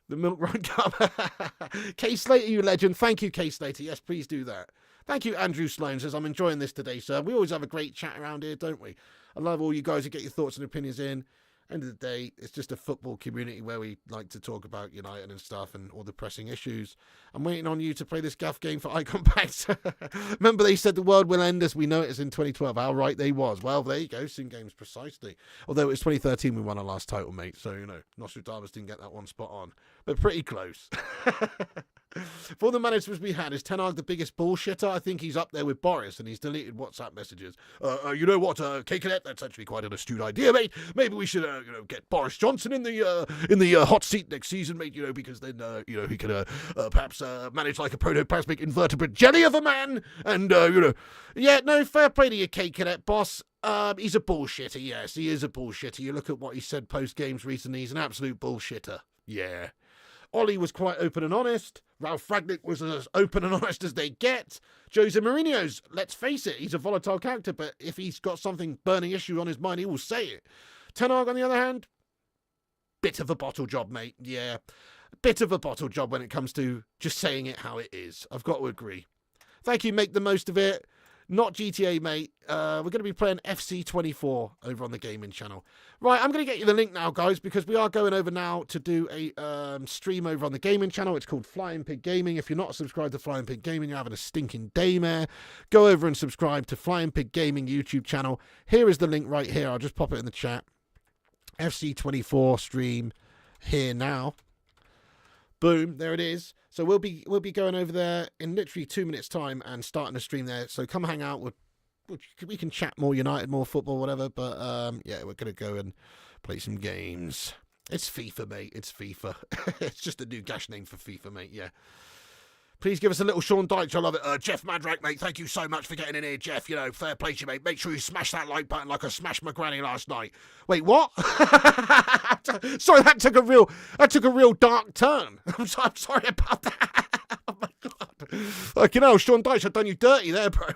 The Milk Run Cup. K Slater, you legend. Thank you, K Slater. Yes, please do that. Thank you, Andrew Sloan says, I'm enjoying this today, sir. We always have a great chat around here, don't we? I love all you guys who get your thoughts and opinions in. End of the day, it's just a football community where we like to talk about United and stuff and all the pressing issues. I'm waiting on you to play this gaff game for Icon Packs. Remember they said the world will end as we know it is in 2012. How right they was. Well, there you go. Sim Games precisely. Although it was 2013 we won our last title, mate. So, you know, Nostradamus didn't get that one spot on. But pretty close. For the managers we had, is Ten Hag the biggest bullshitter? I think he's up there with Boris, and he's deleted WhatsApp messages. You know what, K-Cadet, that's actually quite an astute idea, mate. Maybe we should, get Boris Johnson in the hot seat next season, mate. Because then, he could perhaps manage like a protoplasmic invertebrate jelly of a man, and yeah, no, fair play to your K-Cadet boss. He's a bullshitter. Yes, he is a bullshitter. You look at what he said post games recently. He's an absolute bullshitter. Yeah. Ollie was quite open and honest. Ralph Ragnick was as open and honest as they get. Jose Mourinho's, let's face it, he's a volatile character, but if he's got something burning issue on his mind, he will say it. Ten Hag, on the other hand, bit of a bottle job, mate. Yeah, bit of a bottle job when it comes to just saying it how it is. I've got to agree. Thank you, make the most of it. Not GTA, mate. We're going to be playing FC24 over on the gaming channel. Right, I'm going to get you the link now, guys, because we are going over now to do a stream over on the gaming channel. It's called Flying Pig Gaming. If you're not subscribed to Flying Pig Gaming, you're having a stinking day, mare. Go over and subscribe to Flying Pig Gaming YouTube channel. Here is the link right here. I'll just pop it in the chat. FC24 stream here now. Boom, there it is. So we'll be going over there in literally 2 minutes' time and starting a stream there. So come hang out. We can chat more United, more football, whatever. But yeah, we're gonna go and play some games. It's FIFA, mate. It's FIFA. It's just a new gash name for FIFA, mate. Yeah. Please give us a little Sean Dyche. I love it. Jeff Madrak, mate. Thank you so much for getting in here, Jeff. Fair play to you, mate. Make sure you smash that like button like I smashed my granny last night. Wait, what? Sorry, that took a real dark turn. I'm sorry about that. Oh my god. Sean Dyche, I've done you dirty there, bro.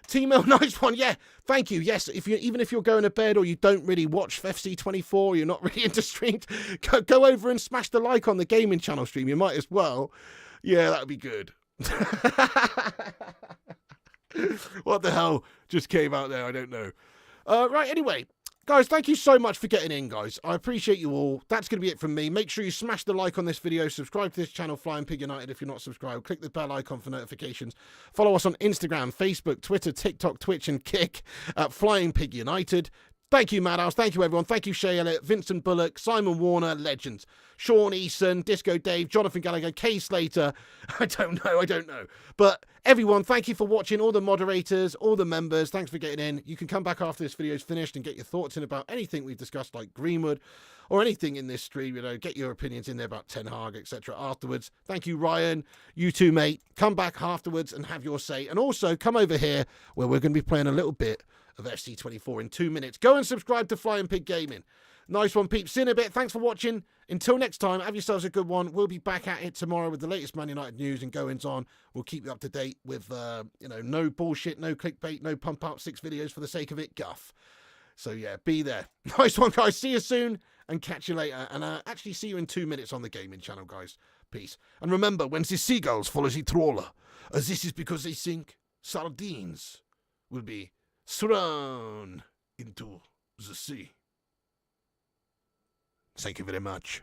T-Mail, nice one. Yeah, thank you. Yes, even if you're going to bed or you don't really watch FC24, you're not really into streams, go over and smash the like on the gaming channel stream. You might as well. Yeah, that would be good. What the hell just came out there? I don't know. Right, anyway. Guys, thank you so much for getting in, guys. I appreciate you all. That's going to be it from me. Make sure you smash the like on this video. Subscribe to this channel, Flying Pig United, if you're not subscribed. Click the bell icon for notifications. Follow us on Instagram, Facebook, Twitter, TikTok, Twitch, and Kick at Flying Pig United. Thank you, Madhouse. Thank you, everyone. Thank you, Shay Elliott, Vincent Bullock, Simon Warner, legends. Sean Eason, Disco Dave, Jonathan Gallagher, Kay Slater. I don't know. But everyone, thank you for watching. All the moderators, all the members, thanks for getting in. You can come back after this video is finished and get your thoughts in about anything we've discussed, like Greenwood, or anything in this stream. Get your opinions in there about Ten Hag, etc. afterwards. Thank you, Ryan. You too, mate. Come back afterwards and have your say. And also, come over here where we're going to be playing a little bit of FC24 in 2 minutes. Go and subscribe to Flying Pig Gaming. Nice one, peeps. See you in a bit. Thanks for watching. Until next time, have yourselves a good one. We'll be back at it tomorrow with the latest Man United news and goings on. We'll keep you up to date with, no bullshit, no clickbait, no pump out 6 videos for the sake of it guff. So, yeah, be there. Nice one, guys. See you soon and catch you later. And actually see you in 2 minutes on the gaming channel, guys. Peace. And remember, when the seagulls follow the trawler, as this is because they think sardines will be thrown into the sea. Thank you very much.